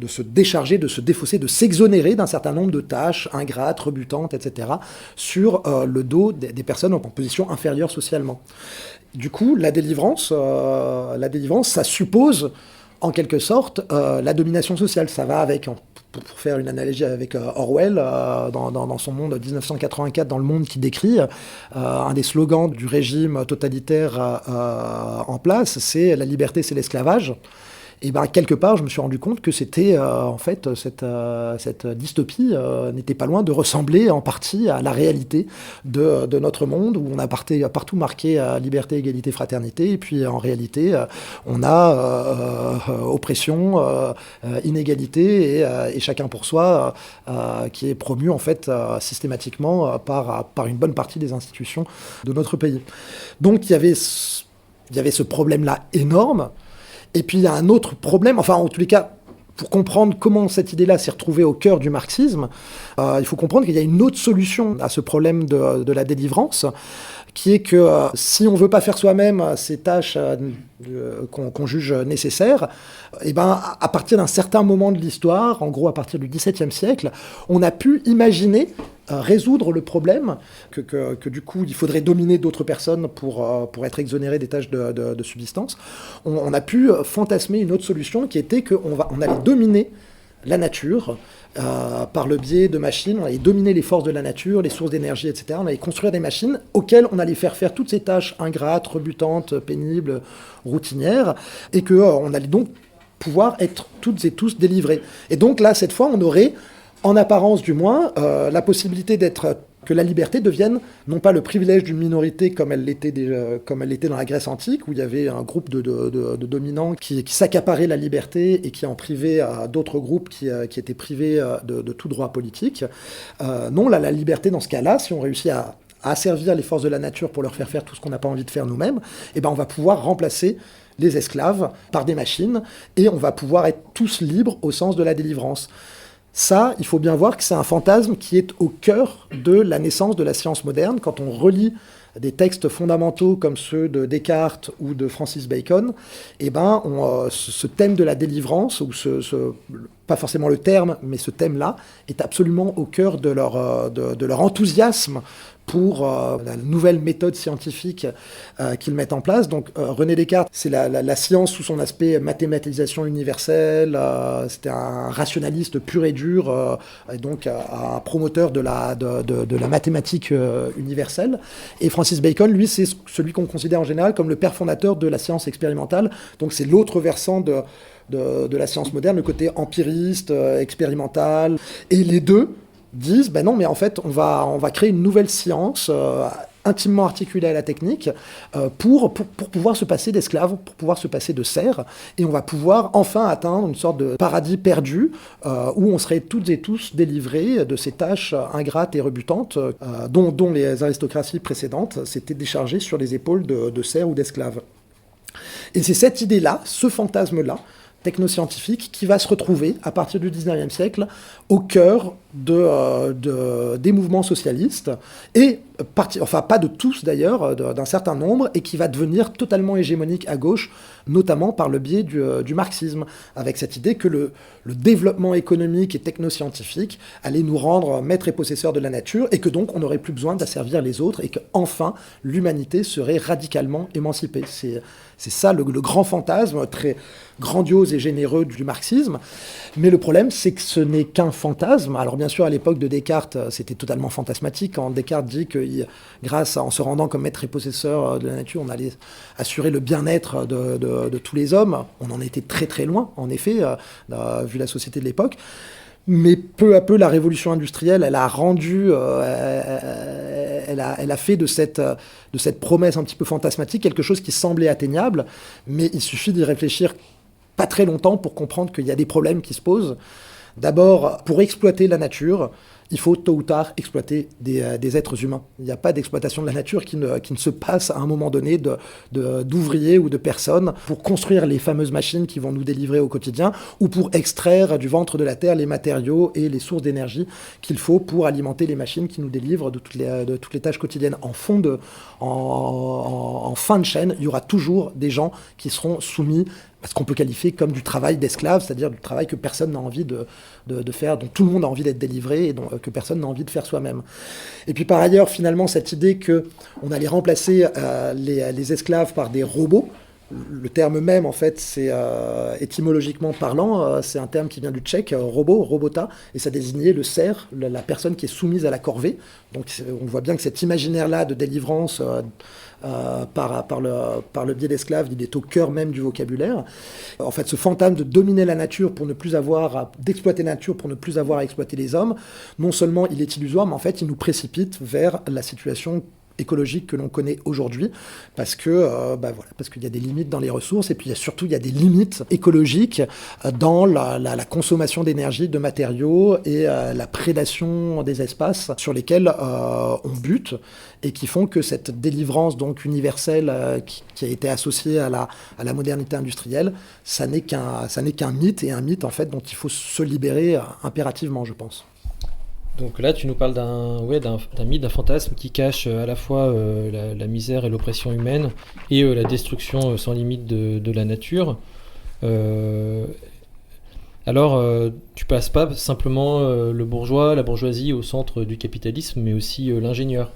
se décharger, de se défausser, de s'exonérer d'un certain nombre de tâches ingrates, rebutantes, etc., sur le dos des personnes en position inférieure socialement. Du coup, la délivrance, ça suppose en quelque sorte, la domination sociale. Ça va avec, pour faire une analogie avec Orwell, dans son monde 1984, dans le monde qu'il décrit, un des slogans du régime totalitaire en place, c'est « la liberté, c'est l'esclavage ». Et bien, quelque part, je me suis rendu compte que c'était, en fait, cette dystopie n'était pas loin de ressembler en partie à la réalité de notre monde, où on a partout marqué liberté, égalité, fraternité, et puis en réalité, on a oppression, inégalité, et chacun pour soi, qui est promu, en fait, systématiquement par une bonne partie des institutions de notre pays. Donc, il y avait ce problème-là énorme. Et puis il y a un autre problème, enfin en tous les cas, pour comprendre comment cette idée-là s'est retrouvée au cœur du marxisme, il faut comprendre qu'il y a une autre solution à ce problème de la délivrance, qui est que si on ne veut pas faire soi-même ces tâches qu'on juge nécessaires, et ben, à partir d'un certain moment de l'histoire, en gros à partir du XVIIe siècle, on a pu imaginer résoudre le problème que du coup il faudrait dominer d'autres personnes pour être exonéré des tâches de subsistance. On a pu fantasmer une autre solution qui était qu'on allait dominer la nature par le biais de machines, on allait dominer les forces de la nature, les sources d'énergie, etc. On allait construire des machines auxquelles on allait faire toutes ces tâches ingrates, rebutantes, pénibles, routinières, et qu'on allait donc pouvoir être toutes et tous délivrés. Et donc là, cette fois, on aurait, en apparence du moins, la possibilité que la liberté devienne non pas le privilège d'une minorité comme elle l'était dans la Grèce antique, où il y avait un groupe de dominants qui s'accaparaient la liberté et qui en privaient à d'autres groupes qui étaient privés de tout droit politique. Non, la liberté dans ce cas-là, si on réussit à asservir les forces de la nature pour leur faire tout ce qu'on n'a pas envie de faire nous-mêmes, eh ben on va pouvoir remplacer les esclaves par des machines et on va pouvoir être tous libres au sens de la délivrance. Ça, il faut bien voir que c'est un fantasme qui est au cœur de la naissance de la science moderne. Quand on relit des textes fondamentaux comme ceux de Descartes ou de Francis Bacon, eh ben, ce thème de la délivrance, ou pas forcément le terme, mais ce thème-là, est absolument au cœur de leur enthousiasme pour la nouvelle méthode scientifique qu'ils mettent en place. Donc René Descartes, c'est la science sous son aspect mathématisation universelle, c'était un rationaliste pur et dur, et donc un promoteur de la mathématique universelle. Et Francis Bacon, lui, c'est celui qu'on considère en général comme le père fondateur de la science expérimentale, donc c'est l'autre versant de la science moderne, le côté empiriste, expérimental, et les deux disent, ben non, mais en fait, on va créer une nouvelle science intimement articulée à la technique pour pouvoir se passer d'esclaves, pour pouvoir se passer de serfs, et on va pouvoir enfin atteindre une sorte de paradis perdu où on serait toutes et tous délivrés de ces tâches ingrates et rebutantes dont les aristocraties précédentes s'étaient déchargées sur les épaules de serfs ou d'esclaves. Et c'est cette idée-là, ce fantasme-là, technoscientifique, qui va se retrouver, à partir du 19e siècle, au cœur des mouvements socialistes, et enfin pas de tous d'ailleurs, d'un certain nombre, et qui va devenir totalement hégémonique à gauche, notamment par le biais du marxisme, avec cette idée que le développement économique et technoscientifique allait nous rendre maîtres et possesseurs de la nature, et que donc on n'aurait plus besoin d'asservir les autres, et qu'enfin l'humanité serait radicalement émancipée. C'est ça le grand fantasme très grandiose et généreux du marxisme. Mais le problème, c'est que ce n'est qu'un fantasme. Alors bien sûr, à l'époque de Descartes, c'était totalement fantasmatique. Quand Descartes dit que en se rendant comme maître et possesseur de la nature, on allait assurer le bien-être de tous les hommes, on en était très très loin, en effet, vu la société de l'époque. Mais peu à peu, la révolution industrielle, elle a rendu, elle a fait de cette promesse un petit peu fantasmatique quelque chose qui semblait atteignable, mais il suffit d'y réfléchir pas très longtemps pour comprendre qu'il y a des problèmes qui se posent. D'abord, pour exploiter la nature, il faut tôt ou tard exploiter des êtres humains. Il n'y a pas d'exploitation de la nature qui ne se passe à un moment donné d'ouvriers ou de personnes pour construire les fameuses machines qui vont nous délivrer au quotidien, ou pour extraire du ventre de la terre les matériaux et les sources d'énergie qu'il faut pour alimenter les machines qui nous délivrent de toutes les tâches quotidiennes. En fin de chaîne, il y aura toujours des gens qui seront soumis à ce qu'on peut qualifier comme du travail d'esclave, c'est-à-dire du travail que personne n'a envie de faire, dont tout le monde a envie d'être délivré et que personne n'a envie de faire soi-même. Et puis par ailleurs, finalement, cette idée qu'on allait remplacer les esclaves par des robots, le terme même, en fait, c'est étymologiquement parlant, c'est un terme qui vient du tchèque, robota, et ça désignait le serf, la personne qui est soumise à la corvée. Donc on voit bien que cet imaginaire-là de délivrance par le biais d'esclaves, il est au cœur même du vocabulaire. En fait, ce fantasme de dominer la nature pour ne plus avoir, d'exploiter la nature pour ne plus avoir à exploiter les hommes, non seulement il est illusoire, mais en fait, il nous précipite vers la situation écologique que l'on connaît aujourd'hui, parce que parce qu'il y a des limites dans les ressources, et puis il y a des limites écologiques dans la consommation d'énergie, de matériaux, et la prédation des espaces sur lesquels on bute, et qui font que cette délivrance donc universelle qui a été associée à la modernité industrielle, ça n'est qu'un mythe, et un mythe en fait dont il faut se libérer impérativement, je pense. Donc là, tu nous parles d'un mythe, d'un fantasme qui cache à la fois la misère et l'oppression humaine et la destruction sans limite de la nature. Alors, tu passes pas simplement le bourgeois, la bourgeoisie au centre du capitalisme, mais aussi l'ingénieur.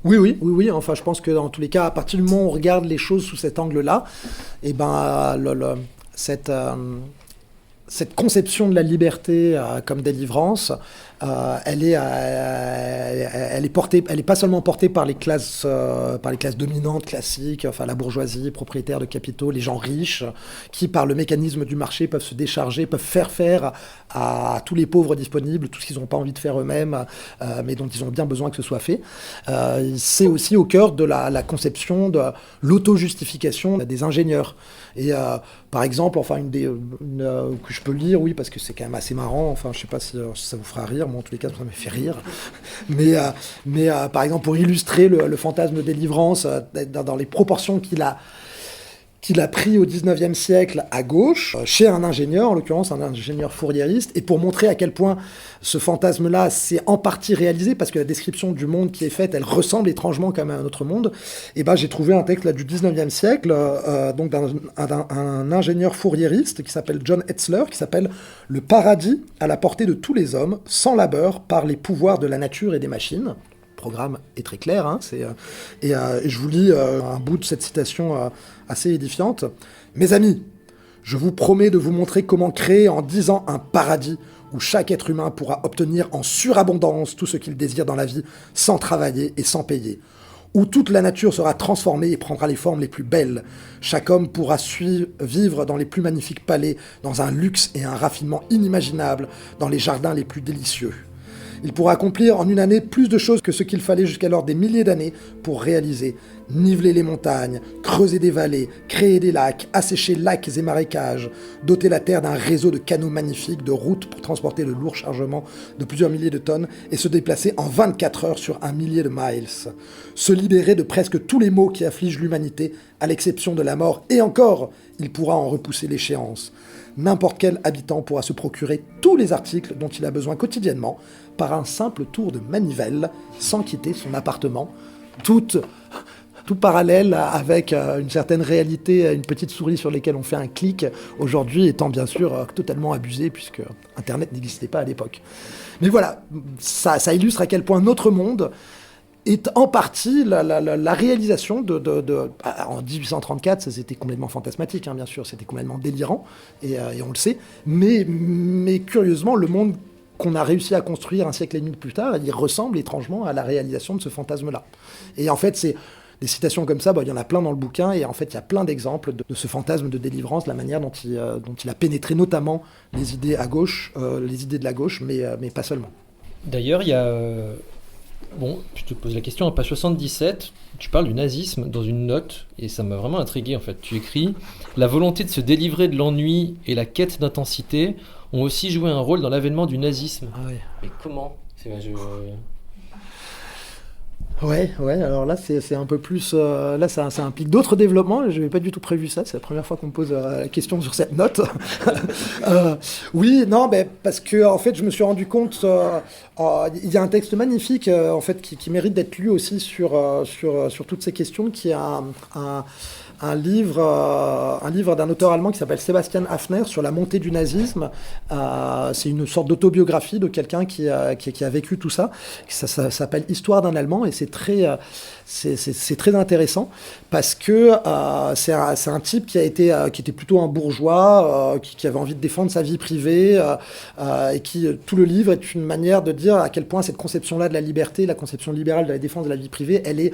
Oui. Enfin, je pense que dans tous les cas, à partir du moment où on regarde les choses sous cet angle-là, et cette conception de la liberté comme délivrance, elle est pas seulement portée par les classes dominantes classiques, enfin la bourgeoisie, propriétaires de capitaux, les gens riches, qui par le mécanisme du marché peuvent se décharger, peuvent faire à tous les pauvres disponibles tout ce qu'ils n'ont pas envie de faire eux-mêmes, mais dont ils ont bien besoin que ce soit fait. C'est aussi au cœur de la conception de l'auto-justification des ingénieurs. Et par exemple, enfin que je peux lire, oui, parce que c'est quand même assez marrant. Enfin, je sais pas si ça vous fera rire. Moi, en tous les cas, ça me fait rire. Mais par exemple, pour illustrer le fantasme de délivrance dans les proportions qu'il a pris au 19e siècle à gauche, chez un ingénieur, en l'occurrence un ingénieur fourriériste, et pour montrer à quel point ce fantasme-là s'est en partie réalisé, parce que la description du monde qui est faite, elle ressemble étrangement quand même à un autre monde, et j'ai trouvé un texte là, du 19e siècle, donc d'un ingénieur fourriériste qui s'appelle John Hetzler, qui s'appelle « Le paradis à la portée de tous les hommes, sans labeur, par les pouvoirs de la nature et des machines ». Le programme est très clair, hein, et je vous lis un bout de cette citation assez édifiante. « Mes amis, je vous promets de vous montrer comment créer en 10 ans un paradis où chaque être humain pourra obtenir en surabondance tout ce qu'il désire dans la vie sans travailler et sans payer. Où toute la nature sera transformée et prendra les formes les plus belles. Chaque homme pourra vivre dans les plus magnifiques palais, dans un luxe et un raffinement inimaginables, dans les jardins les plus délicieux. Il pourra accomplir en une année plus de choses que ce qu'il fallait jusqu'alors des milliers d'années pour réaliser. Niveler les montagnes, creuser des vallées, créer des lacs, assécher lacs et marécages, doter la terre d'un réseau de canaux magnifiques, de routes pour transporter de lourds chargements de plusieurs milliers de tonnes et se déplacer en 24 heures sur 1 millier de miles. Se libérer de presque tous les maux qui affligent l'humanité, à l'exception de la mort, et encore, il pourra en repousser l'échéance. N'importe quel habitant pourra se procurer tous les articles dont il a besoin quotidiennement par un simple tour de manivelle, sans quitter son appartement, tout parallèle avec une certaine réalité, une petite souris sur laquelle on fait un clic, aujourd'hui étant bien sûr totalement abusé, puisque Internet n'existait pas à l'époque. Mais voilà, ça illustre à quel point notre monde est en partie la réalisation en 1834, c'était complètement fantasmatique, hein, bien sûr, c'était complètement délirant, et on le sait, mais curieusement, le monde qu'on a réussi à construire un siècle et demi plus tard, il ressemble étrangement à la réalisation de ce fantasme-là. Et en fait, c'est des citations comme ça, il y en a plein dans le bouquin, et en fait, il y a plein d'exemples de ce fantasme de délivrance, la manière dont il a pénétré notamment les idées à gauche, les idées de la gauche, mais pas seulement. D'ailleurs, il y a... Bon, je te pose la question, à page 77, tu parles du nazisme dans une note, et ça m'a vraiment intrigué en fait. Tu écris « La volonté de se délivrer de l'ennui et la quête d'intensité ont aussi joué un rôle dans l'avènement du nazisme. » Ah ouais. Mais comment ? Ouais, alors là c'est un peu plus... là ça implique d'autres développements, je n'avais pas du tout prévu ça, c'est la première fois qu'on me pose la question sur cette note. Oui, non, parce que en fait je me suis rendu compte, il y a un texte magnifique en fait qui mérite d'être lu aussi sur toutes ces questions, qui est un livre d'un auteur allemand qui s'appelle Sebastian Haffner sur la montée du nazisme. C'est une sorte d'autobiographie de quelqu'un qui a vécu tout ça. Ça s'appelle Histoire d'un Allemand et c'est très intéressant parce que c'est un type qui était plutôt un bourgeois, qui avait envie de défendre sa vie privée et tout le livre est une manière de dire à quel point cette conception-là de la liberté, la conception libérale de la défense de la vie privée, elle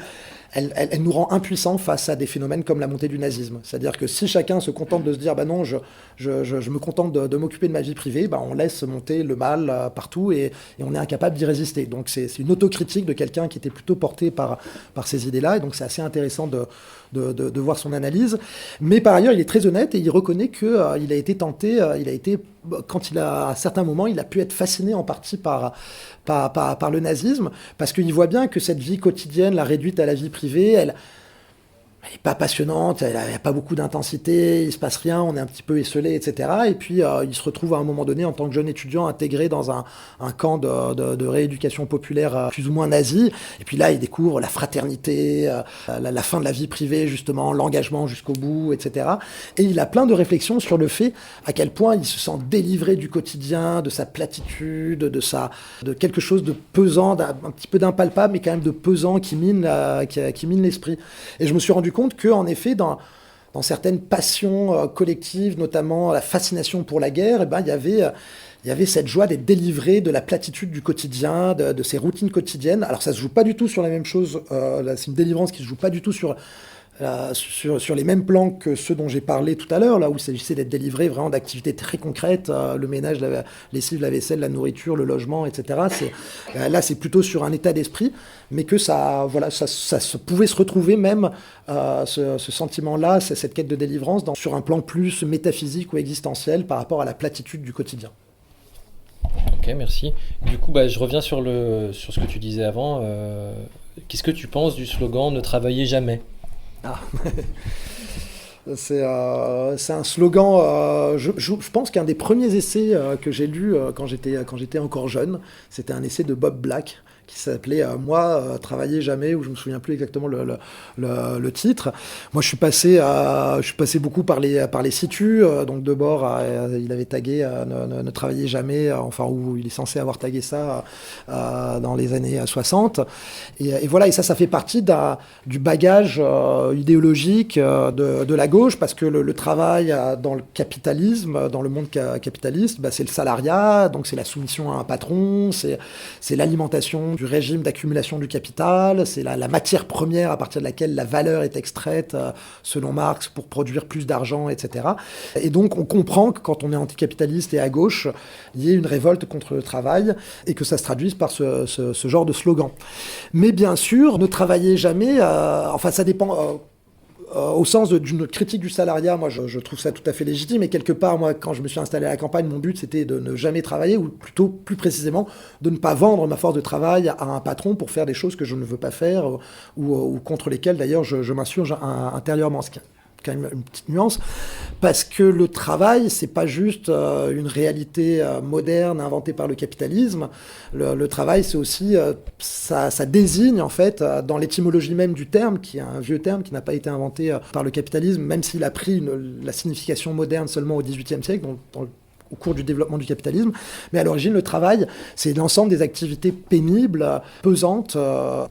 nous rend impuissants face à des phénomènes comme la montée du nazisme. C'est-à-dire que si chacun se contente de se dire non, je me contente de m'occuper de ma vie privée, on laisse monter le mal partout et on est incapable d'y résister. Donc c'est une autocritique de quelqu'un qui était plutôt porté par ces idées-là, et donc c'est assez intéressant de voir son analyse. Mais par ailleurs, il est très honnête et il reconnaît qu'il a été tenté, à certains moments, il a pu être fasciné en partie par le nazisme, parce qu'il voit bien que cette vie quotidienne, la réduite à la vie privée, elle n'est pas passionnante, il n'y a pas beaucoup d'intensité, il ne se passe rien, on est un petit peu esselé, etc. Et puis il se retrouve à un moment donné, en tant que jeune étudiant, intégré dans un camp de rééducation populaire plus ou moins nazi. Et puis là, il découvre la fraternité, la fin de la vie privée, justement, l'engagement jusqu'au bout, etc. Et il a plein de réflexions sur le fait à quel point il se sent délivré du quotidien, de sa platitude, de quelque chose de pesant, un petit peu d'impalpable, mais quand même de pesant qui mine l'esprit. Et je me suis rendu compte qu'en effet, dans certaines passions collectives, notamment la fascination pour la guerre, il y avait cette joie d'être délivré de la platitude du quotidien, de ses routines quotidiennes. Alors ça se joue pas du tout sur la même chose, c'est une délivrance qui se joue pas du tout sur les mêmes plans que ceux dont j'ai parlé tout à l'heure, là où il s'agissait d'être délivré vraiment d'activités très concrètes, le ménage, la lessive, la vaisselle, la nourriture, le logement, etc. Là, c'est plutôt sur un état d'esprit, mais que ça pouvait se retrouver même, ce sentiment-là, cette quête de délivrance, sur un plan plus métaphysique ou existentiel par rapport à la platitude du quotidien. Ok, merci. Du coup, je reviens sur ce que tu disais avant. Qu'est-ce que tu penses du slogan « Ne travaillez jamais » ? C'est un slogan. Je pense qu'un des premiers essais que j'ai lu quand j'étais encore jeune, c'était un essai de Bob Black qui s'appelait Moi, travailler jamais, ou je me souviens plus exactement le titre. Moi, je suis passé beaucoup par les situs. Donc de bord, il avait tagué ne travaillez jamais, où il est censé avoir tagué ça dans les années 60. Et voilà, et ça fait partie du bagage idéologique de la gauche, parce que le travail dans le capitalisme, dans le monde capitaliste, c'est le salariat, donc c'est la soumission à un patron, c'est l'alimentation du régime d'accumulation du capital, c'est la matière première à partir de laquelle la valeur est extraite, selon Marx, pour produire plus d'argent, etc. Et donc on comprend que quand on est anticapitaliste et à gauche, il y ait une révolte contre le travail et que ça se traduise par ce genre de slogan. Mais bien sûr, ne travaillez jamais, ça dépend... au sens d'une critique du salariat, moi je trouve ça tout à fait légitime, et quelque part, moi, quand je me suis installé à la campagne, mon but c'était de ne jamais travailler, ou plutôt, plus précisément, de ne pas vendre ma force de travail à un patron pour faire des choses que je ne veux pas faire, ou contre lesquelles d'ailleurs je m'insurge intérieurement. Ce qui est quand même une petite nuance, parce que le travail, c'est pas juste une réalité moderne inventée par le capitalisme. Le travail, c'est aussi, ça désigne en fait, dans l'étymologie même du terme, qui est un vieux terme qui n'a pas été inventé par le capitalisme, même s'il a pris la signification moderne seulement au XVIIIe siècle, au cours du développement du capitalisme. Mais à l'origine, le travail, c'est l'ensemble des activités pénibles, pesantes,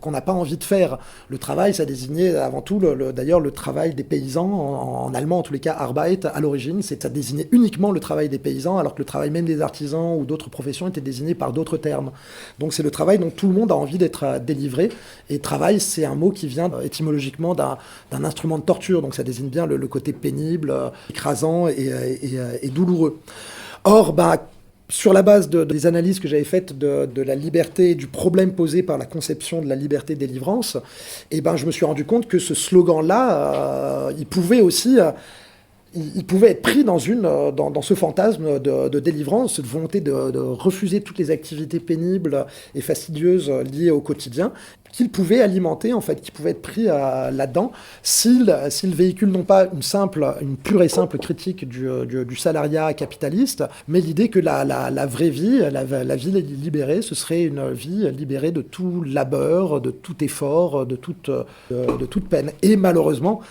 qu'on n'a pas envie de faire. Le travail, ça désignait avant tout, d'ailleurs, le travail des paysans, en allemand, en tous les cas, Arbeit, à l'origine, ça désignait uniquement le travail des paysans, alors que le travail même des artisans ou d'autres professions était désigné par d'autres termes. Donc c'est le travail dont tout le monde a envie d'être délivré. Et travail, c'est un mot qui vient étymologiquement d'un instrument de torture. Donc ça désigne bien le côté pénible, écrasant et douloureux. Or, sur la base des analyses que j'avais faites de la liberté, du problème posé par la conception de la liberté-délivrance, je me suis rendu compte que ce slogan-là, il pouvait aussi... il pouvait être pris dans ce fantasme de délivrance, cette volonté de refuser toutes les activités pénibles et fastidieuses liées au quotidien, qu'il pouvait alimenter, en fait, qui pouvait être pris là-dedans, s'il véhicule non pas une pure et simple critique du salariat capitaliste, mais l'idée que la vraie vie, la vie libérée, ce serait une vie libérée de tout labeur, de tout effort, de toute peine. Et malheureusement,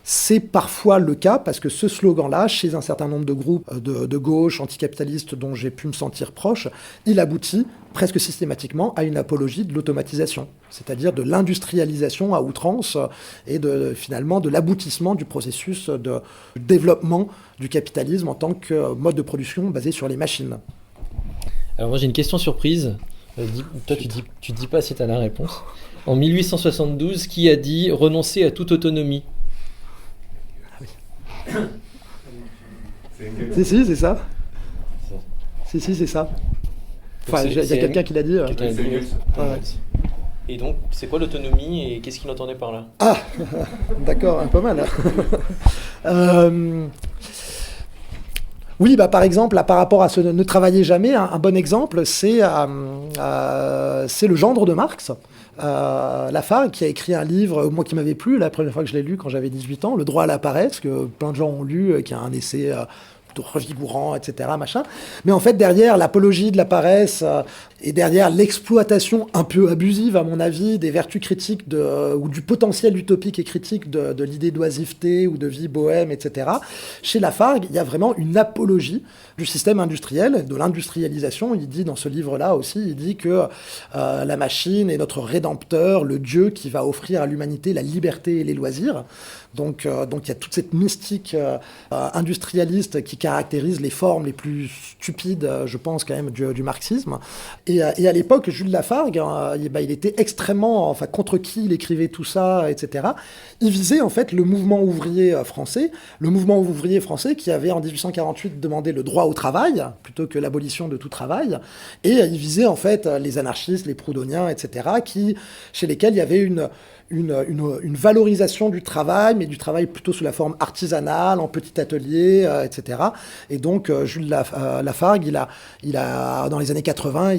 C'est parfois le cas parce que ce slogan-là, chez un certain nombre de groupes de gauche, anticapitalistes dont j'ai pu me sentir proche, il aboutit presque systématiquement à une apologie de l'automatisation, c'est-à-dire de l'industrialisation à outrance et finalement de l'aboutissement du processus de développement du capitalisme en tant que mode de production basé sur les machines. Alors moi j'ai une question surprise. Toi tu dis pas si tu as la réponse. En 1872, qui a dit renoncer à toute autonomie? Si, c'est ça. Si, c'est ça. Enfin, il y a quelqu'un qui l'a dit. Ouais. Et donc, c'est quoi l'autonomie et qu'est-ce qu'il entendait par là? Ah, d'accord, pas mal. Oui, par exemple, par rapport à ce ne travailler jamais, un bon exemple, c'est le gendre de Marx. Lafargue, qui a écrit un livre, moi qui m'avait plu, la première fois que je l'ai lu quand j'avais 18 ans, Le droit à la paresse, que plein de gens ont lu, qui a un essai plutôt revigorant, etc. Machin. Mais en fait, derrière l'apologie de la paresse et derrière l'exploitation un peu abusive, à mon avis, des vertus critiques ou du potentiel utopique et critique de l'idée d'oisiveté ou de vie bohème, etc., chez Lafargue, il y a vraiment une apologie du système industriel, de l'industrialisation. Il dit dans ce livre-là aussi, il dit que la machine est notre rédempteur, le Dieu qui va offrir à l'humanité la liberté et les loisirs. Donc il y a toute cette mystique industrialiste qui caractérise les formes les plus stupides, je pense quand même, du marxisme. Et à l'époque, Jules Lafargue, il était extrêmement, enfin contre qui il écrivait tout ça, etc. Il visait en fait le mouvement ouvrier français, qui avait en 1848 demandé le droit au travail plutôt que l'abolition de tout travail, et il visait en fait les anarchistes, les proudhoniens, etc., chez lesquels il y avait une valorisation du travail, mais du travail plutôt sous la forme artisanale, en petit atelier, etc. Et donc, Jules Lafargue, il a, dans les années 80,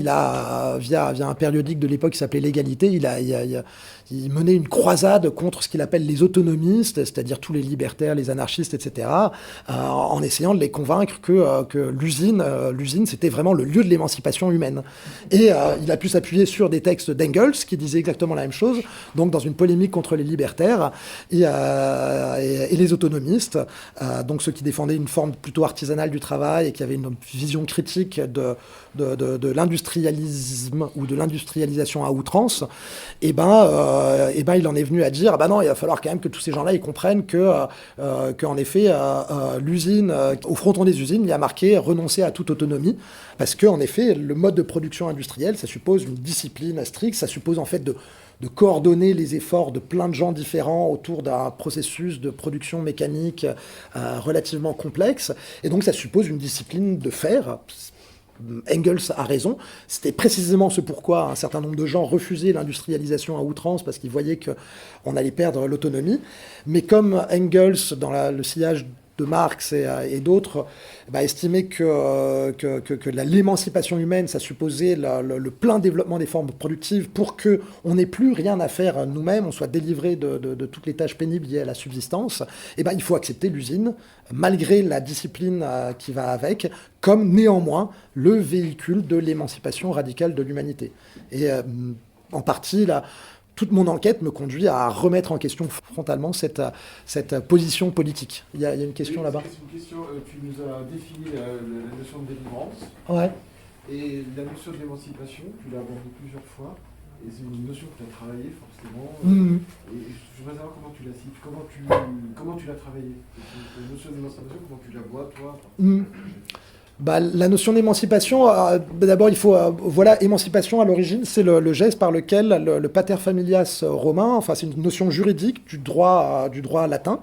via un périodique de l'époque qui s'appelait L'Égalité, il menait une croisade contre ce qu'il appelle les autonomistes, c'est-à-dire tous les libertaires, les anarchistes, etc., en essayant de les convaincre que l'usine, c'était vraiment le lieu de l'émancipation humaine. Et il a pu s'appuyer sur des textes d'Engels qui disaient exactement la même chose, donc dans une polémique contre les libertaires et les autonomistes, donc ceux qui défendaient une forme plutôt artisanale du travail et qui avaient une vision critique de l'industrialisme ou de l'industrialisation à outrance. Et il en est venu à dire non, il va falloir quand même que tous ces gens-là ils comprennent qu'en effet l'usine, au fronton des usines, il y a marqué renoncer à toute autonomie, parce que en effet le mode de production industrielle, ça suppose une discipline stricte, ça suppose en fait de coordonner les efforts de plein de gens différents autour d'un processus de production mécanique relativement complexe, et donc ça suppose une discipline de fer. Engels a raison, c'était précisément ce pourquoi un certain nombre de gens refusaient l'industrialisation à outrance, parce qu'ils voyaient qu'on allait perdre l'autonomie. Mais comme Engels, dans le sillage de Marx et d'autres, estimaient que l'émancipation humaine, ça supposait le plein développement des formes productives pour qu'on n'ait plus rien à faire nous-mêmes, on soit délivré de toutes les tâches pénibles liées à la subsistance, il faut accepter l'usine, malgré la discipline qui va avec, comme néanmoins le véhicule de l'émancipation radicale de l'humanité. Et en partie, toute mon enquête me conduit à remettre en question frontalement cette position politique. Il y a une question là-bas. C'est une question, tu nous as défini la notion de délivrance. Ouais. Et la notion de l'émancipation, tu l'as abordée plusieurs fois. Et c'est une notion que tu as travaillée forcément. Et je voudrais savoir comment tu la cites, comment tu l'as travaillée. La notion d'émancipation, comment tu la vois, toi? La notion d'émancipation, d'abord il faut, émancipation à l'origine, c'est le geste par lequel le pater familias romain, enfin c'est une notion juridique du droit latin,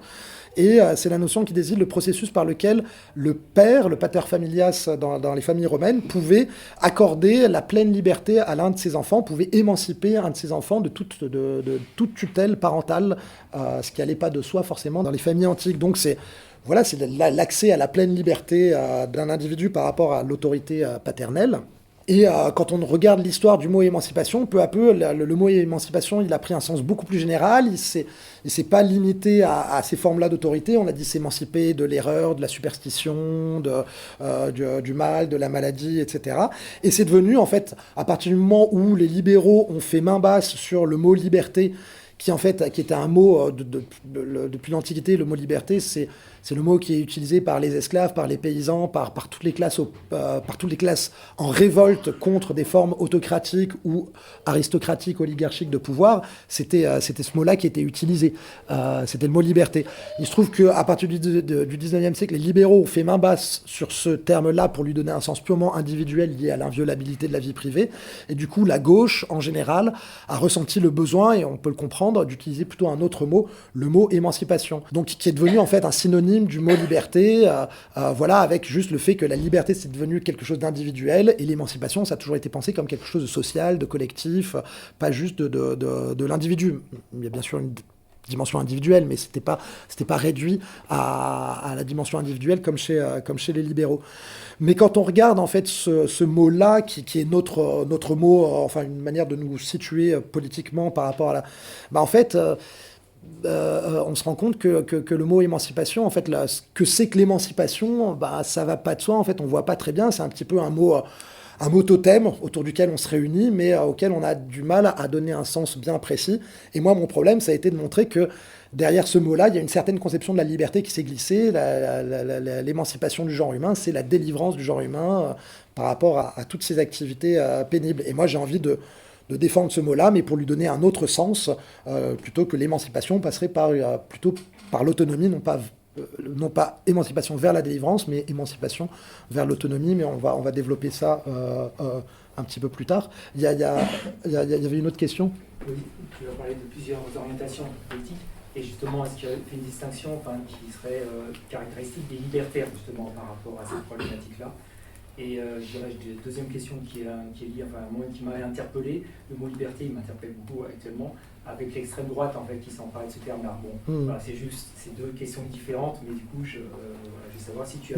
et c'est la notion qui désigne le processus par lequel le père, le pater familias dans les familles romaines, pouvait accorder la pleine liberté à l'un de ses enfants, pouvait émanciper un de ses enfants de toute tutelle parentale, ce qui n'allait pas de soi forcément dans les familles antiques. Donc c'est l'accès à la pleine liberté d'un individu par rapport à l'autorité paternelle. Et quand on regarde l'histoire du mot émancipation, peu à peu, le mot émancipation, il a pris un sens beaucoup plus général. Il s'est pas limité à ces formes-là d'autorité. On a dit s'émanciper de l'erreur, de la superstition, du mal, de la maladie, etc. Et c'est devenu, en fait, à partir du moment où les libéraux ont fait main basse sur le mot liberté, qui était un mot depuis l'Antiquité. Le mot liberté, c'est le mot qui est utilisé par les esclaves, par les paysans, par toutes les classes en révolte contre des formes autocratiques ou aristocratiques, oligarchiques de pouvoir. C'était ce mot-là qui était utilisé. C'était le mot liberté. Il se trouve qu'à partir du 19e siècle, les libéraux ont fait main basse sur ce terme-là pour lui donner un sens purement individuel lié à l'inviolabilité de la vie privée. Et du coup, la gauche, en général, a ressenti le besoin, et on peut le comprendre, d'utiliser plutôt un autre mot, le mot émancipation. Donc, qui est devenu en fait un synonyme du mot liberté, voilà, avec juste le fait que la liberté, c'est devenu quelque chose d'individuel, et l'émancipation, ça a toujours été pensé comme quelque chose de social, de collectif, pas juste de l'individu. Il y a bien sûr une dimension individuelle, mais c'était pas réduit à la dimension individuelle comme chez les libéraux. Mais quand on regarde en fait ce mot-là, qui est notre mot, enfin une manière de nous situer politiquement par rapport à la... en fait... on se rend compte que le mot émancipation, en fait, là, ce que c'est que l'émancipation, ça va pas de soi. En fait, on voit pas très bien. C'est un petit peu un mot totem autour duquel on se réunit, mais auquel on a du mal à donner un sens bien précis. Et moi, mon problème, ça a été de montrer que derrière ce mot-là, il y a une certaine conception de la liberté qui s'est glissée. L'émancipation du genre humain, c'est la délivrance du genre humain par rapport à toutes ces activités pénibles. Et moi, j'ai envie de défendre ce mot-là, mais pour lui donner un autre sens, plutôt que l'émancipation passerait plutôt par l'autonomie, non pas émancipation vers la délivrance, mais émancipation vers l'autonomie, mais on va développer ça un petit peu plus tard. Il y avait une autre question ? Oui, tu as parlé de plusieurs orientations politiques, et justement, est-ce qu'il y a une distinction qui serait caractéristique des libertaires, justement, par rapport à cette problématique-là ? Et je dirais, j'ai une deuxième question qui est liée, moi qui m'a interpellé. Le mot liberté, il m'interpelle beaucoup actuellement, avec l'extrême droite en fait qui s'empare de ce terme-là. Bon, voilà, c'est deux questions différentes, mais du coup, je veux savoir si tu as.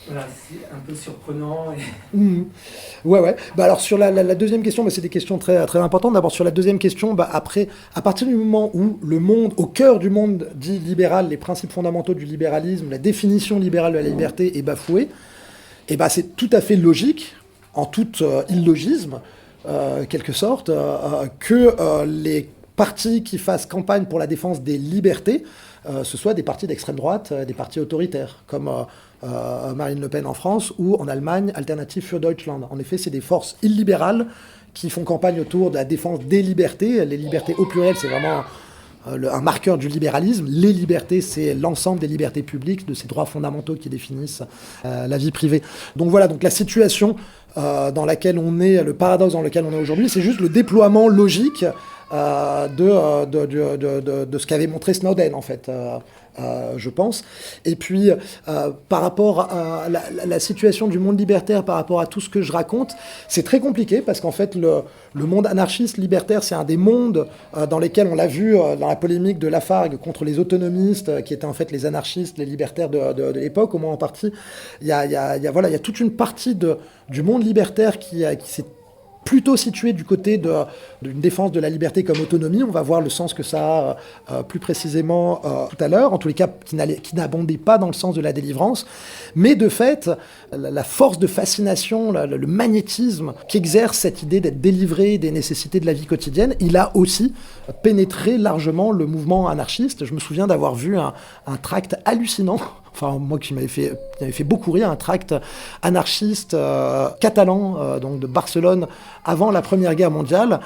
Voilà, c'est un peu surprenant. Ouais. Alors sur la deuxième question, c'est des questions très, très importantes. D'abord sur la deuxième question, après, à partir du moment où le monde, au cœur du monde dit libéral, les principes fondamentaux du libéralisme, la définition libérale de la liberté est bafouée, c'est tout à fait logique, en tout illogisme, quelque sorte, que les partis qui fassent campagne pour la défense des libertés, ce soient des partis d'extrême droite, des partis autoritaires, comme Marine Le Pen en France ou en Allemagne, Alternative für Deutschland. En effet, c'est des forces illibérales qui font campagne autour de la défense des libertés. Les libertés au pluriel, c'est vraiment un marqueur du libéralisme. Les libertés, c'est l'ensemble des libertés publiques, de ces droits fondamentaux qui définissent la vie privée. Donc voilà, donc la situation dans laquelle on est, le paradoxe dans lequel on est aujourd'hui, c'est juste le déploiement logique de ce qu'avait montré Snowden, en fait, je pense. Et puis, par rapport à la situation du monde libertaire, par rapport à tout ce que je raconte, c'est très compliqué, parce qu'en fait, le monde anarchiste libertaire, c'est un des mondes dans lesquels on l'a vu dans la polémique de Lafargue contre les autonomistes, qui étaient en fait les anarchistes, les libertaires de l'époque, au moins en partie. Il y a toute une partie du monde libertaire qui s'est plutôt situé du côté d'une défense de la liberté comme autonomie. On va voir le sens que ça a plus précisément tout à l'heure, en tous les cas qui n'abondait pas dans le sens de la délivrance. Mais de fait, la force de fascination, le magnétisme qu'exerce cette idée d'être délivré des nécessités de la vie quotidienne, il a aussi pénétré largement le mouvement anarchiste. Je me souviens d'avoir vu un tract hallucinant, enfin moi qui m'avait fait beaucoup rire, un tract anarchiste catalan, donc de Barcelone, avant la Première Guerre mondiale,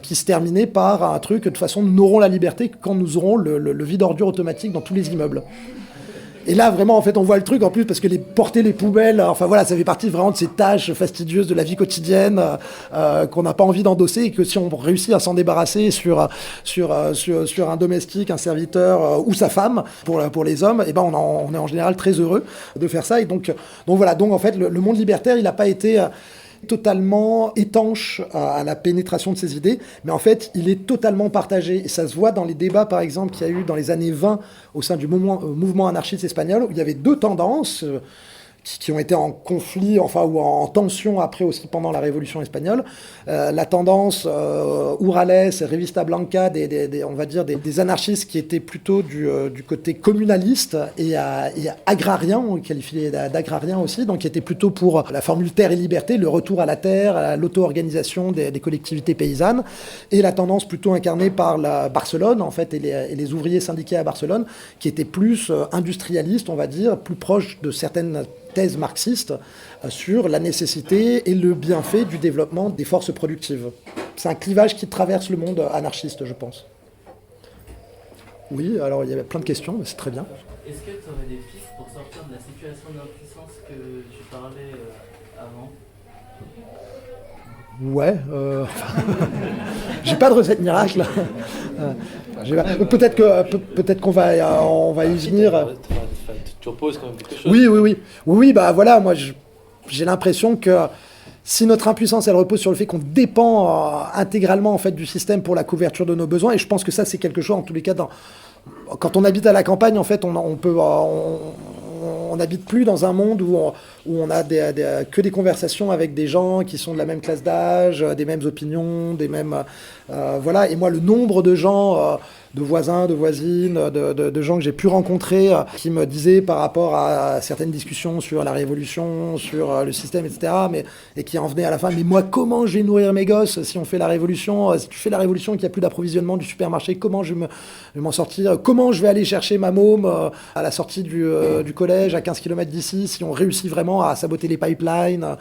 qui se terminait par un truc, de toute façon, nous n'aurons la liberté que quand nous aurons le vide ordure automatique dans tous les immeubles. Et là, vraiment, en fait, on voit le truc, en plus, parce que porter les poubelles, enfin voilà, ça fait partie vraiment de ces tâches fastidieuses de la vie quotidienne qu'on n'a pas envie d'endosser, et que si on réussit à s'en débarrasser sur un domestique, un serviteur ou sa femme, pour les hommes, on est en général très heureux de faire ça. Et donc voilà, en fait, le monde libertaire, il n'a pas été totalement étanche à la pénétration de ces idées, mais en fait, il est totalement partagé. Et ça se voit dans les débats, par exemple, qu'il y a eu dans les années 20 au sein du mouvement anarchiste espagnol, où il y avait deux tendances qui ont été en conflit, enfin, ou en tension après aussi pendant la Révolution espagnole. La tendance Urales, Revista Blanca, on va dire des anarchistes qui étaient plutôt du côté communaliste et agrarien, on qualifie d'agrarien aussi, donc qui étaient plutôt pour la formule terre et liberté, le retour à la terre, à l'auto-organisation des collectivités paysannes, et la tendance plutôt incarnée par Barcelone, en fait, et les ouvriers syndiqués à Barcelone, qui étaient plus industrialistes, on va dire, plus proches de certaines thèse marxiste sur la nécessité et le bienfait du développement des forces productives. C'est un clivage qui traverse le monde anarchiste, je pense. Oui, alors il y avait plein de questions, mais c'est très bien. Est-ce que tu aurais des pistes pour sortir de la situation d'impuissance que tu parlais avant ? Ouais, j'ai pas de recette miracle. Peut-être qu'on va y venir. Tu reposes quand même quelque chose. Oui, bah voilà, moi j'ai l'impression que si notre impuissance elle repose sur le fait qu'on dépend intégralement en fait du système pour la couverture de nos besoins, et je pense que ça c'est quelque chose en tous les cas quand on habite à la campagne, en fait, on n'habite plus dans un monde où on a que des conversations avec des gens qui sont de la même classe d'âge, des mêmes opinions, des mêmes... voilà. Et moi, le nombre de gens, de voisins, de voisines, de gens que j'ai pu rencontrer, qui me disaient par rapport à certaines discussions sur la révolution, sur le système, etc., et qui en venaient à la fin, mais moi, comment je vais nourrir mes gosses si on fait la révolution, si tu fais la révolution et qu'il n'y a plus d'approvisionnement du supermarché, comment je vais m'en sortir, comment je vais aller chercher ma môme à la sortie du collège à 15 km d'ici si on réussit vraiment à saboter les pipelines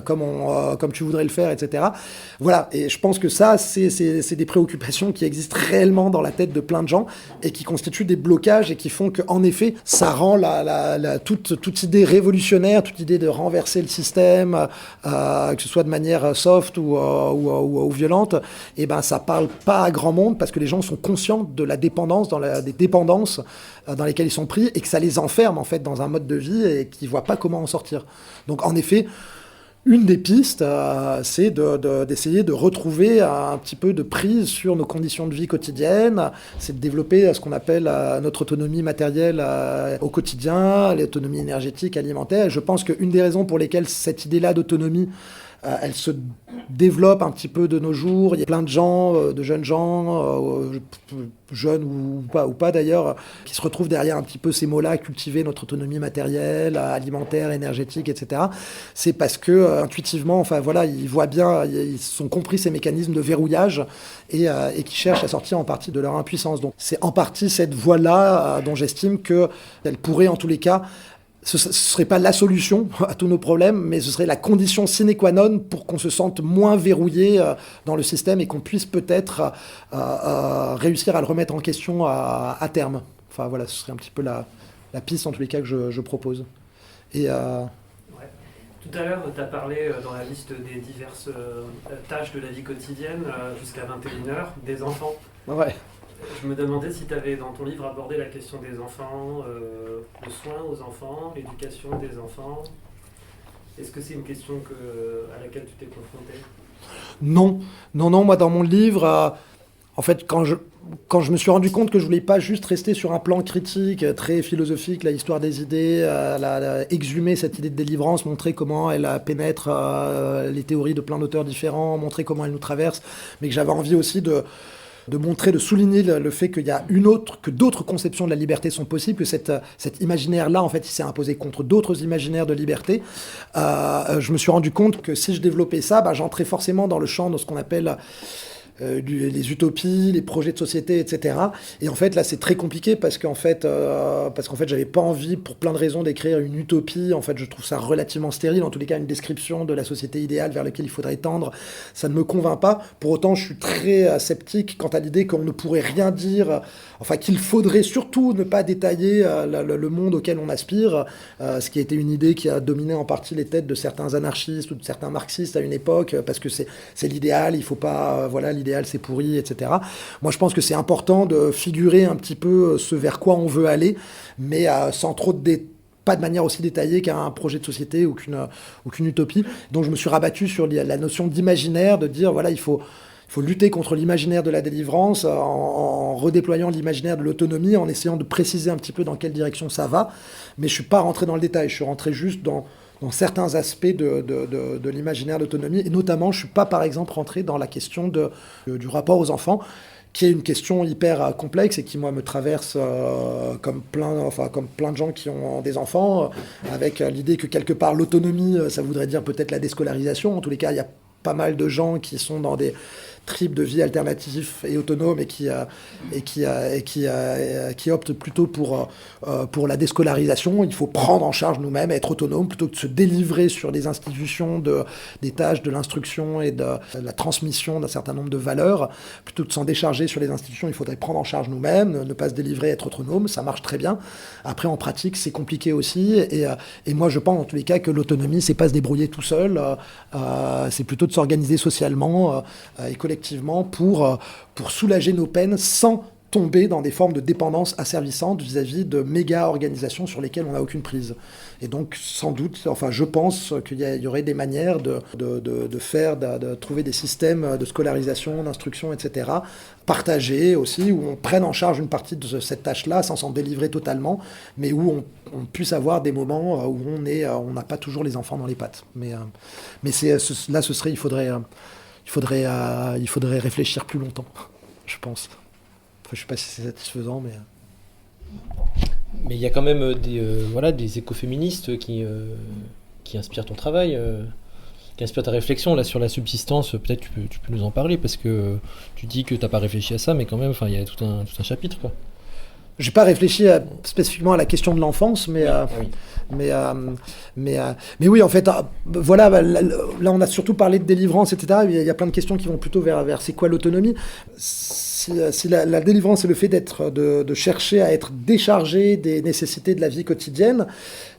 comme tu voudrais le faire, etc. Voilà, et je pense que ça, c'est des préoccupations qui existent réellement dans la tête de plein de gens et qui constituent des blocages et qui font qu'en effet, ça rend toute idée révolutionnaire, toute idée de renverser le système, que ce soit de manière soft ou violente, et ben ça parle pas à grand monde parce que les gens sont conscients de la dépendance, des dépendances dans lesquelles ils sont pris et que ça les enferme en fait dans un mode de vie et qu'ils voient pas comment en sortir. Donc en effet, une des pistes, c'est d'essayer de retrouver un petit peu de prise sur nos conditions de vie quotidiennes, c'est de développer ce qu'on appelle notre autonomie matérielle au quotidien, l'autonomie énergétique, alimentaire. Et je pense qu'une des raisons pour lesquelles cette idée-là d'autonomie elle se développe un petit peu de nos jours. Il y a plein de gens, de jeunes gens, jeunes ou pas d'ailleurs, qui se retrouvent derrière un petit peu ces mots-là, cultiver notre autonomie matérielle, alimentaire, énergétique, etc. C'est parce que intuitivement, enfin voilà, ils voient bien, ils ont compris ces mécanismes de verrouillage et qui cherchent à sortir en partie de leur impuissance. Donc c'est en partie cette voie-là dont j'estime qu'elle pourrait en tous les cas. Ce ne serait pas la solution à tous nos problèmes, mais ce serait la condition sine qua non pour qu'on se sente moins verrouillé dans le système et qu'on puisse peut-être réussir à le remettre en question à terme. Enfin voilà, ce serait un petit peu la piste en tous les cas que je propose. Et, ouais. Tout à l'heure, tu as parlé dans la liste des diverses tâches de la vie quotidienne jusqu'à 21h, des enfants. Ouais. Je me demandais si tu avais dans ton livre abordé la question des enfants, le soin aux enfants, l'éducation des enfants. Est-ce que c'est une question à laquelle tu t'es confronté ? Non, moi dans mon livre, en fait quand je me suis rendu compte que je voulais pas juste rester sur un plan critique, très philosophique, la histoire des idées, exhumer cette idée de délivrance, montrer comment elle pénètre les théories de plein d'auteurs différents, montrer comment elle nous traverse, mais que j'avais envie aussi de montrer, de souligner le fait qu'il y a que d'autres conceptions de la liberté sont possibles, que cet imaginaire-là, en fait, il s'est imposé contre d'autres imaginaires de liberté. Je me suis rendu compte que si je développais ça, j'entrais forcément dans le champ de ce qu'on appelle les utopies, les projets de société, etc. Et en fait, là, c'est très compliqué parce qu'en fait, j'avais pas envie, pour plein de raisons, d'écrire une utopie. En fait, je trouve ça relativement stérile. En tous les cas, une description de la société idéale vers laquelle il faudrait tendre, ça ne me convainc pas. Pour autant, je suis très sceptique quant à l'idée qu'on ne pourrait rien dire, enfin, qu'il faudrait surtout ne pas détailler le monde auquel on aspire, ce qui a été une idée qui a dominé en partie les têtes de certains anarchistes ou de certains marxistes à une époque, parce que c'est l'idéal, il faut pas, voilà, l'idéal c'est pourri, etc. Moi je pense que c'est important de figurer un petit peu ce vers quoi on veut aller, mais sans trop pas de manière aussi détaillée qu'un projet de société ou qu'une utopie. Donc je me suis rabattu sur la notion d'imaginaire, de dire voilà, il faut Il faut lutter contre l'imaginaire de la délivrance en redéployant l'imaginaire de l'autonomie, en essayant de préciser un petit peu dans quelle direction ça va. Mais je ne suis pas rentré dans le détail, je suis rentré juste dans certains aspects de l'imaginaire d'autonomie. Et notamment, je ne suis pas, par exemple, rentré dans la question du rapport aux enfants, qui est une question hyper complexe et qui, moi, me traverse comme plein de gens qui ont des enfants, avec l'idée que, quelque part, l'autonomie, ça voudrait dire peut-être la déscolarisation. En tous les cas, il y a pas mal de gens qui sont dans des tripes de vie alternatifs et autonomes et qui optent plutôt pour la déscolarisation. Il faut prendre en charge nous-mêmes, être autonome, plutôt que de se délivrer sur les institutions des tâches de l'instruction et de la transmission d'un certain nombre de valeurs. Plutôt que de s'en décharger sur les institutions, il faudrait prendre en charge nous-mêmes, ne pas se délivrer, être autonome. Ça marche très bien. Après, en pratique, c'est compliqué aussi. Et moi, je pense, en tous les cas, que l'autonomie, c'est pas se débrouiller tout seul. C'est plutôt de s'organiser socialement et collectivement pour soulager nos peines sans tomber dans des formes de dépendance asservissante vis-à-vis de méga-organisations sur lesquelles on n'a aucune prise. Et donc, sans doute, je pense qu'il y aurait des manières de trouver des systèmes de scolarisation, d'instruction, etc., partagés aussi, où on prenne en charge une partie de cette tâche-là sans s'en délivrer totalement, mais où on puisse avoir des moments où on n'a pas toujours les enfants dans les pattes. Mais il faudrait réfléchir plus longtemps, je pense. Je ne sais pas si c'est satisfaisant, mais... Mais il y a quand même des écoféministes qui inspirent ton travail, qui inspirent ta réflexion là, sur la subsistance. Peut-être tu peux nous en parler, parce que tu dis que tu n'as pas réfléchi à ça, mais quand même, il y a tout un chapitre, quoi. J'ai pas réfléchi spécifiquement à la question de l'enfance, mais oui, en fait, là, on a surtout parlé de délivrance, etc. Il y a plein de questions qui vont plutôt vers c'est quoi l'autonomie. Si la délivrance est le fait de chercher à être déchargé des nécessités de la vie quotidienne,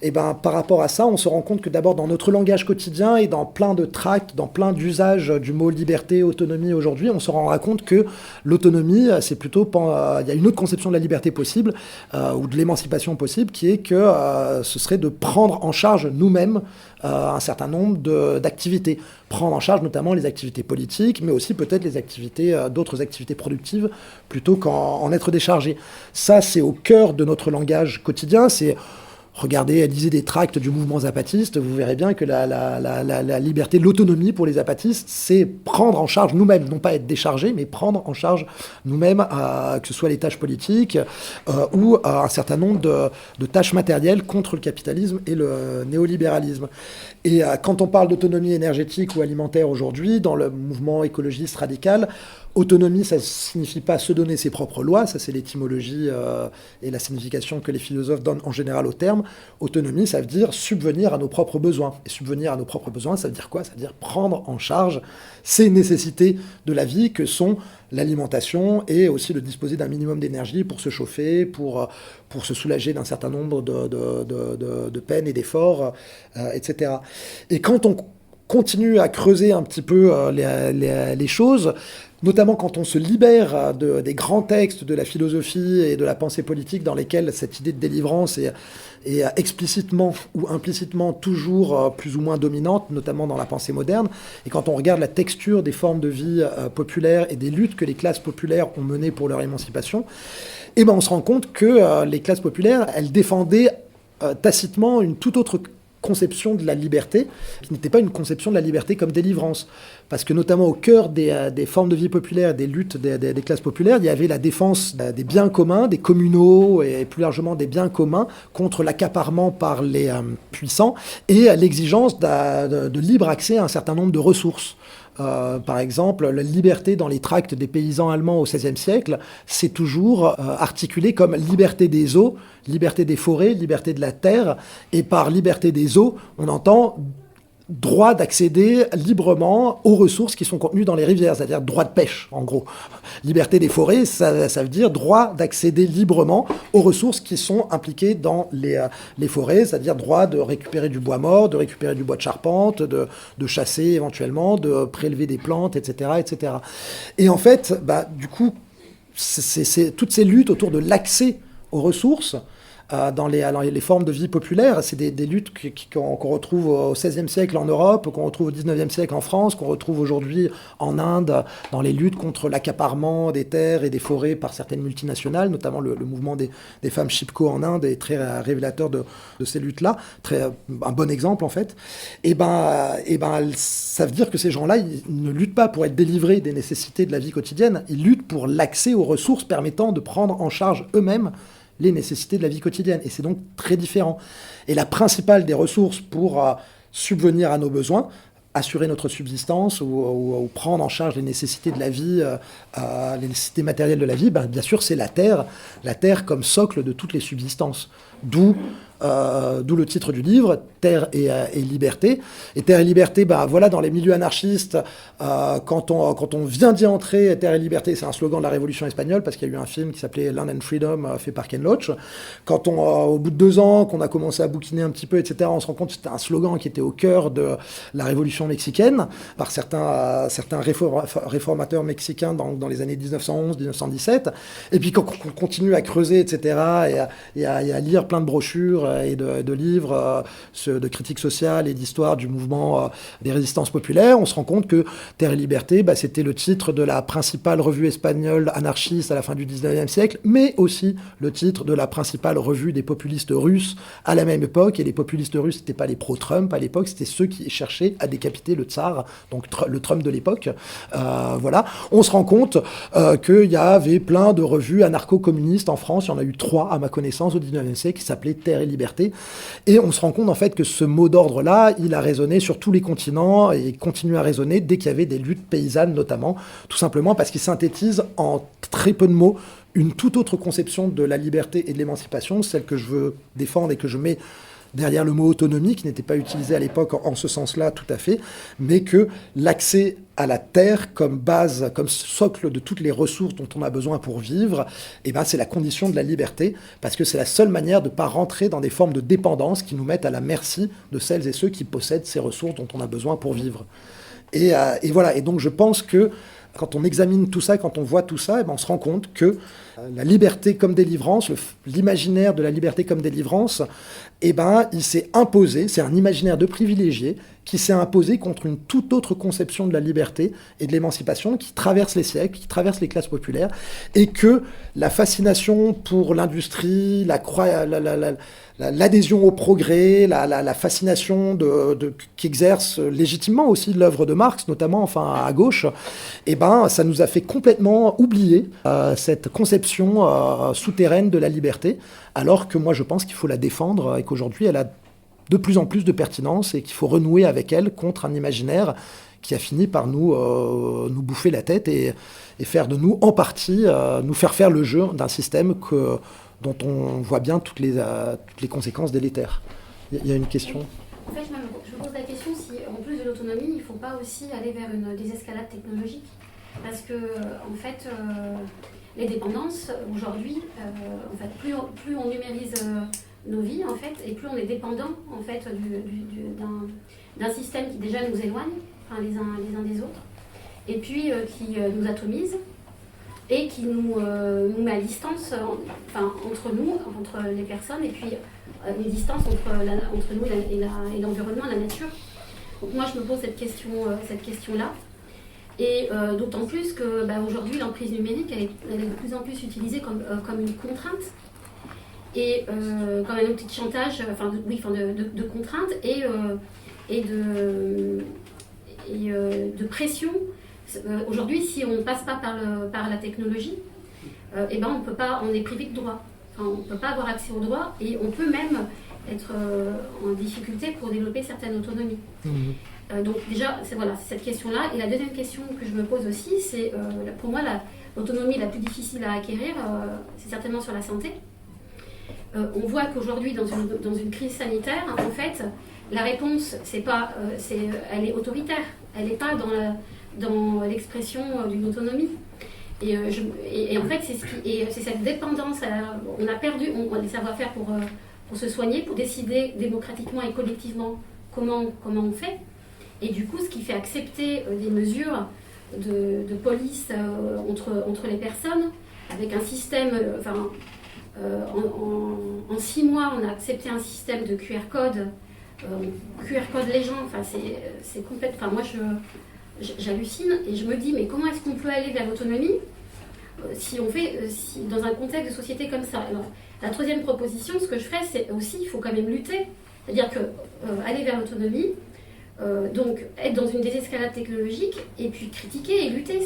et par rapport à ça, on se rend compte que d'abord dans notre langage quotidien et dans plein de tracts, dans plein d'usages du mot liberté, autonomie aujourd'hui, on se rendra compte que l'autonomie, c'est plutôt... Il y a une autre conception de la liberté possible, ou de l'émancipation possible, qui est que ce serait de prendre en charge nous-mêmes un certain nombre d'activités. Prendre en charge notamment les activités politiques, mais aussi peut-être d'autres activités productives, plutôt qu'en être déchargé. Ça, c'est au cœur de notre langage quotidien. Regardez, lisez des tracts du mouvement zapatiste, vous verrez bien que la liberté, l'autonomie pour les zapatistes, c'est prendre en charge nous-mêmes, non pas être déchargé, mais prendre en charge nous-mêmes, que ce soit les tâches politiques ou un certain nombre de tâches matérielles contre le capitalisme et le néolibéralisme. Et quand on parle d'autonomie énergétique ou alimentaire aujourd'hui, dans le mouvement écologiste radical, autonomie, ça ne signifie pas se donner ses propres lois, ça c'est l'étymologie et la signification que les philosophes donnent en général au terme. Autonomie, ça veut dire subvenir à nos propres besoins. Et subvenir à nos propres besoins, ça veut dire quoi? Ça veut dire prendre en charge ces nécessités de la vie que sont l'alimentation et aussi de disposer d'un minimum d'énergie pour se chauffer, pour se soulager d'un certain nombre de peines et d'efforts, etc. Et quand on continue à creuser un petit peu les choses, notamment quand on se libère des grands textes de la philosophie et de la pensée politique dans lesquels cette idée de délivrance est explicitement ou implicitement toujours plus ou moins dominante, notamment dans la pensée moderne. Et quand on regarde la texture des formes de vie populaires et des luttes que les classes populaires ont menées pour leur émancipation, on se rend compte que les classes populaires, elles défendaient tacitement une toute autre conception de la liberté, qui n'était pas une conception de la liberté comme délivrance. Parce que notamment au cœur des formes de vie populaire, des luttes des classes populaires, il y avait la défense des biens communs, des communaux et plus largement des biens communs contre l'accaparement par les puissants et l'exigence de libre accès à un certain nombre de ressources. Par exemple, la liberté dans les tracts des paysans allemands au XVIe siècle, c'est toujours articulé comme liberté des eaux, liberté des forêts, liberté de la terre. Et par liberté des eaux, on entend droit d'accéder librement aux ressources qui sont contenues dans les rivières, c'est-à-dire droit de pêche, en gros. Liberté des forêts, ça veut dire droit d'accéder librement aux ressources qui sont impliquées dans les forêts, c'est-à-dire droit de récupérer du bois mort, de récupérer du bois de charpente, de chasser éventuellement, de prélever des plantes, etc., etc. Et en fait, du coup, c'est toutes ces luttes autour de l'accès aux ressources dans les formes de vie populaire. C'est des luttes qu'on retrouve au XVIe siècle en Europe, qu'on retrouve au XIXe siècle en France, qu'on retrouve aujourd'hui en Inde, dans les luttes contre l'accaparement des terres et des forêts par certaines multinationales, notamment le mouvement des femmes Chipko en Inde est très révélateur de ces luttes-là, un bon exemple en fait. Et ça veut dire que ces gens-là, ils ne luttent pas pour être délivrés des nécessités de la vie quotidienne, ils luttent pour l'accès aux ressources permettant de prendre en charge eux-mêmes les nécessités de la vie quotidienne. Et c'est donc très différent. Et la principale des ressources pour subvenir à nos besoins, assurer notre subsistance ou prendre en charge les nécessités de la vie, les nécessités matérielles de la vie, bien sûr, c'est la terre comme socle de toutes les subsistances. D'où le titre du livre, Terre et liberté. Et Terre et liberté, voilà, dans les milieux anarchistes, quand on vient d'y entrer, Terre et liberté, c'est un slogan de la Révolution espagnole, parce qu'il y a eu un film qui s'appelait Land and Freedom, fait par Ken Loach. Quand au bout de 2 ans, qu'on a commencé à bouquiner un petit peu, etc., on se rend compte que c'était un slogan qui était au cœur de la Révolution mexicaine, par certains réformateurs mexicains dans les années 1911-1917. Et puis quand on continue à creuser, etc., et à lire plein de brochures et de livres de critique sociale et d'histoire du mouvement des résistances populaires, on se rend compte que Terre et liberté, c'était le titre de la principale revue espagnole anarchiste à la fin du 19e siècle, mais aussi le titre de la principale revue des populistes russes à la même époque. Et les populistes russes, c'était pas les pro-Trump à l'époque, c'était ceux qui cherchaient à décapiter le tsar, donc le Trump de l'époque. Voilà. On se rend compte qu'il y avait plein de revues anarcho-communistes en France. Il y en a eu 3 à ma connaissance au 19e siècle qui s'appelaient Terre et liberté. Et on se rend compte en fait que ce mot d'ordre-là, il a résonné sur tous les continents et continue à résonner dès qu'il y avait des luttes paysannes notamment, tout simplement parce qu'il synthétise en très peu de mots une toute autre conception de la liberté et de l'émancipation, celle que je veux défendre et que je mets derrière le mot autonomie, qui n'était pas utilisé à l'époque en ce sens-là tout à fait, mais que l'accès à la terre comme base, comme socle de toutes les ressources dont on a besoin pour vivre, c'est la condition de la liberté, parce que c'est la seule manière de ne pas rentrer dans des formes de dépendance qui nous mettent à la merci de celles et ceux qui possèdent ces ressources dont on a besoin pour vivre. Et voilà, et donc je pense que quand on examine tout ça, quand on voit tout ça, on se rend compte que la liberté comme délivrance, l'imaginaire de la liberté comme délivrance, il s'est imposé, c'est un imaginaire de privilégiés qui s'est imposé contre une toute autre conception de la liberté et de l'émancipation qui traverse les siècles, qui traverse les classes populaires, et que la fascination pour l'industrie, l'adhésion au progrès, la fascination qu'exerce légitimement aussi l'œuvre de Marx, notamment à gauche, ça nous a fait complètement oublier cette conception souterraine de la liberté, alors que moi je pense qu'il faut la défendre et qu'aujourd'hui elle a de plus en plus de pertinence et qu'il faut renouer avec elle contre un imaginaire qui a fini par nous bouffer la tête et faire de nous en partie, nous faire faire le jeu d'un système dont on voit bien toutes les conséquences délétères. Il y a une question. En fait, je me pose la question si, en plus de l'autonomie, il ne faut pas aussi aller vers une désescalade technologique. Parce que, en fait, les dépendances, aujourd'hui, plus on numérise nos vies, en fait, et plus on est dépendant, en fait, d'un système qui déjà nous éloigne, les uns des autres, et puis qui nous atomise, et qui nous met à distance entre nous, entre les personnes, et puis une distance entre nous et l'environnement, la nature. Donc moi je me pose cette question-là, et d'autant plus que aujourd'hui l'emprise numérique elle est de plus en plus utilisée comme une contrainte, et comme un outil de chantage, de contrainte et de pression. Aujourd'hui, si on ne passe pas par la technologie, on peut pas, on est privé de droits. On ne peut pas avoir accès aux droits et on peut même être en difficulté pour développer certaines autonomies. Donc déjà, c'est cette question-là. Et la deuxième question que je me pose aussi, c'est pour moi l'autonomie la plus difficile à acquérir, c'est certainement sur la santé. On voit qu'aujourd'hui, dans une crise sanitaire, en fait, la réponse, elle est autoritaire. Elle n'est pas dans l'expression d'une autonomie. Et en fait, c'est cette dépendance. On a perdu les savoir-faire pour se soigner, pour décider démocratiquement et collectivement comment on fait. Et du coup, ce qui fait accepter des mesures de police entre les personnes, avec un système en 6 mois, on a accepté un système de QR code les gens, enfin, c'est complète. Enfin, moi, j'hallucine et je me dis, mais comment est-ce qu'on peut aller vers l'autonomie si dans un contexte de société comme ça? Alors, la troisième proposition, ce que je ferais, c'est aussi, il faut quand même lutter. C'est-à-dire que aller vers l'autonomie, donc être dans une désescalade technologique et puis critiquer et lutter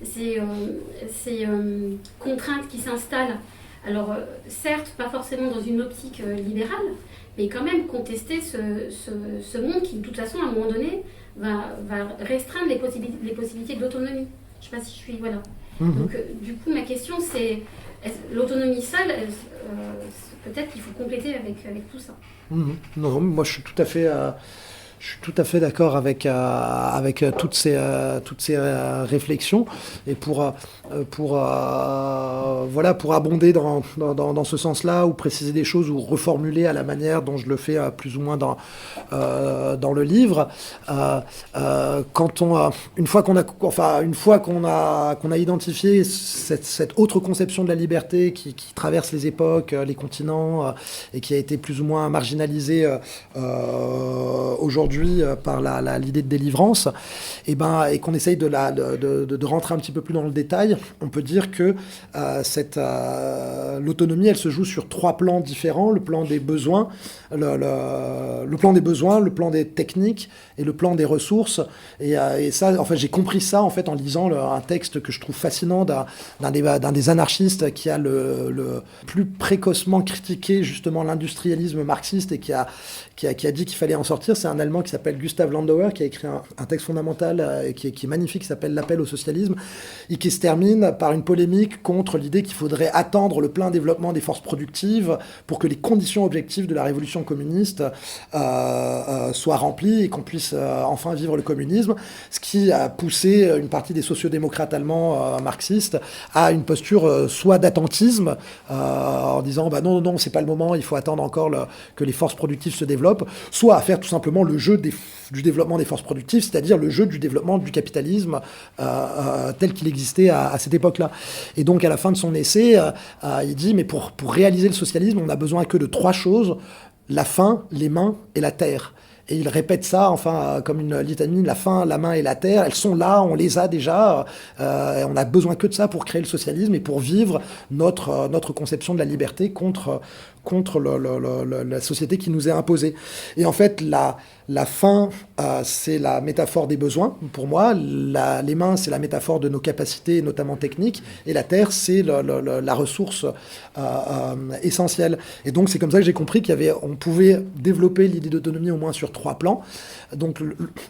ces contraintes qui s'installent. Alors, certes, pas forcément dans une optique libérale, mais quand même contester ce monde qui, de toute façon, à un moment donné, va restreindre les possibilités de l'autonomie. Je ne sais pas si je suis... Voilà. Donc, du coup, ma question, c'est l'autonomie seule, peut-être qu'il faut compléter avec tout ça. Non, moi, je suis tout à fait... Je suis tout à fait d'accord avec toutes ces réflexions et pour abonder dans ce sens-là ou préciser des choses ou reformuler à la manière dont je le fais plus ou moins dans le livre. Une fois qu'on a identifié cette autre conception de la liberté qui traverse les époques, les continents et qui a été plus ou moins marginalisée aujourd'hui par l'idée de délivrance, et qu'on essaye de rentrer un petit peu plus dans le détail, on peut dire que l'autonomie, elle se joue sur 3 plans différents: le plan des besoins, le plan des techniques et le plan des ressources. Et ça, en fait, j'ai compris ça en fait en lisant un texte que je trouve fascinant d'un des anarchistes qui a le plus précocement critiqué justement l'industrialisme marxiste et qui a dit qu'il fallait en sortir. C'est un Allemand qui s'appelle Gustav Landauer, qui a écrit un texte fondamental qui est magnifique, qui s'appelle L'appel au socialisme, et qui se termine par une polémique contre l'idée qu'il faudrait attendre le plein développement des forces productives pour que les conditions objectives de la révolution communiste soient remplies et qu'on puisse enfin vivre le communisme, ce qui a poussé une partie des sociodémocrates allemands marxistes à une posture soit d'attentisme, en disant non, c'est pas le moment, il faut attendre encore que les forces productives se développent, soit à faire tout simplement le jeu du développement des forces productives, c'est-à-dire le jeu du développement du capitalisme tel qu'il existait à cette époque-là. Et donc à la fin de son essai, il dit, mais pour réaliser le socialisme, on n'a besoin que de 3 choses: la faim, les mains et la terre. Et il répète ça, comme une litanie: la faim, la main et la terre, elles sont là, on les a déjà, on n'a besoin que de ça pour créer le socialisme et pour vivre notre conception de la liberté contre la société qui nous est imposée. Et en fait, la faim, c'est la métaphore des besoins, pour moi. Les mains, c'est la métaphore de nos capacités, notamment techniques. Et la terre, c'est la ressource essentielle. Et donc, c'est comme ça que j'ai compris qu'on pouvait développer l'idée d'autonomie au moins sur 3 plans. Donc,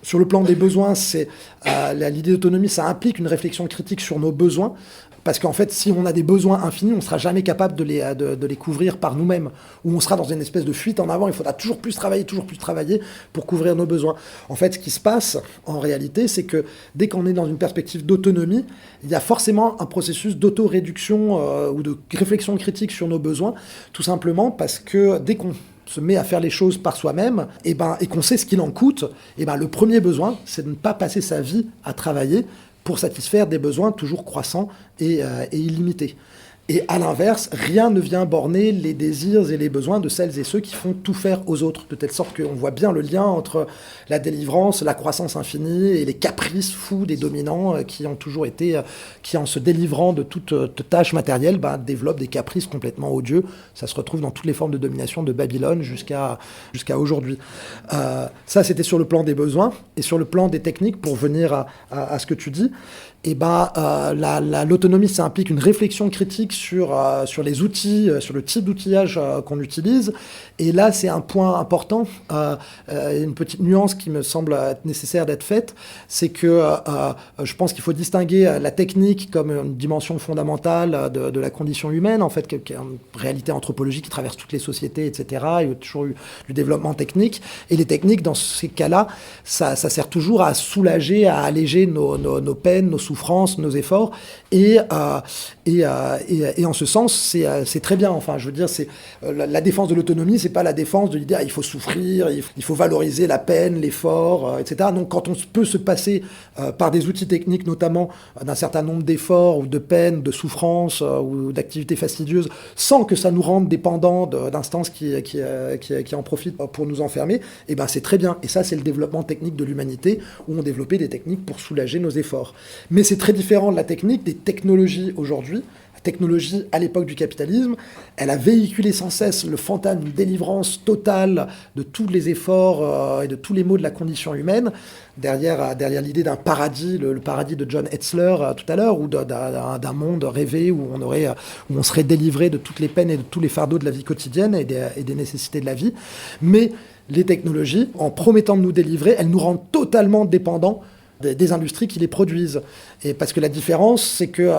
sur le plan des besoins, l'idée d'autonomie, ça implique une réflexion critique sur nos besoins. Parce qu'en fait, si on a des besoins infinis, on ne sera jamais capable de les couvrir par nous-mêmes. Ou on sera dans une espèce de fuite en avant. Il faudra toujours plus travailler pour couvrir nos besoins. En fait, ce qui se passe, en réalité, c'est que dès qu'on est dans une perspective d'autonomie, il y a forcément un processus d'auto-réduction ou de réflexion critique sur nos besoins. Tout simplement parce que dès qu'on se met à faire les choses par soi-même, et qu'on sait ce qu'il en coûte, le premier besoin, c'est de ne pas passer sa vie à travailler pour satisfaire des besoins toujours croissants et illimités. Et à l'inverse, rien ne vient borner les désirs et les besoins de celles et ceux qui font tout faire aux autres, de telle sorte qu'on voit bien le lien entre la délivrance, la croissance infinie et les caprices fous des dominants qui ont toujours été, qui en se délivrant de toute tâche matérielle, développent des caprices complètement odieux. Ça se retrouve dans toutes les formes de domination de Babylone jusqu'à aujourd'hui. Ça, c'était sur le plan des besoins. Et sur le plan des techniques, pour venir à ce que tu dis, l'autonomie, ça implique une réflexion critique sur les outils, sur le type d'outillage qu'on utilise. Et là, c'est un point important, une petite nuance qui me semble être nécessaire d'être faite, c'est que je pense qu'il faut distinguer la technique comme une dimension fondamentale de la condition humaine, en fait, qui est une réalité anthropologique qui traverse toutes les sociétés, etc. Il y a toujours eu du développement technique. Et les techniques, dans ces cas-là, ça sert toujours à soulager, à alléger nos peines, nos souffrances, souffrances, nos efforts, et en ce sens, c'est très bien. Enfin, je veux dire, c'est la défense de l'autonomie, c'est pas la défense de l'idée il faut souffrir, il faut valoriser la peine, l'effort, etc. Donc, quand on peut se passer par des outils techniques, notamment d'un certain nombre d'efforts ou de peines, de souffrances ou d'activités fastidieuses, sans que ça nous rende dépendants d'instances qui en profitent pour nous enfermer, et ben c'est très bien. Et ça, c'est le développement technique de l'humanité, où on développait des techniques pour soulager nos efforts. Mais c'est très différent de la technique, des technologies aujourd'hui. La technologie, à l'époque du capitalisme, elle a véhiculé sans cesse le fantasme d'une délivrance totale de tous les efforts et de tous les maux de la condition humaine, derrière l'idée d'un paradis, le paradis de John Hetzler tout à l'heure, ou d'un monde rêvé où on serait délivré de toutes les peines et de tous les fardeaux de la vie quotidienne et des nécessités de la vie. Mais les technologies, en promettant de nous délivrer, elles nous rendent totalement dépendants des industries qui les produisent. Et parce que la différence, c'est que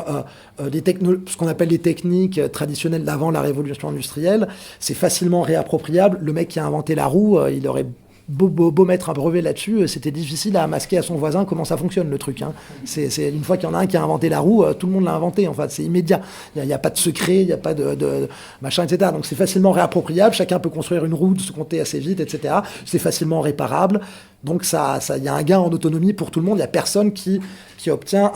ce qu'on appelle les techniques traditionnelles d'avant la révolution industrielle, c'est facilement réappropriable. Le mec qui a inventé la roue, il aurait beau mettre un brevet là-dessus, c'était difficile à masquer à son voisin comment ça fonctionne le truc. Hein. C'est une fois qu'il y en a un qui a inventé la roue, tout le monde l'a inventé. En fait, c'est immédiat. Il n'y a pas de secret, il n'y a pas de machin, etc. Donc c'est facilement réappropriable. Chacun peut construire une roue, se compter assez vite, etc. C'est facilement réparable. Donc il y a un gain en autonomie pour tout le monde. Il n'y a personne qui obtient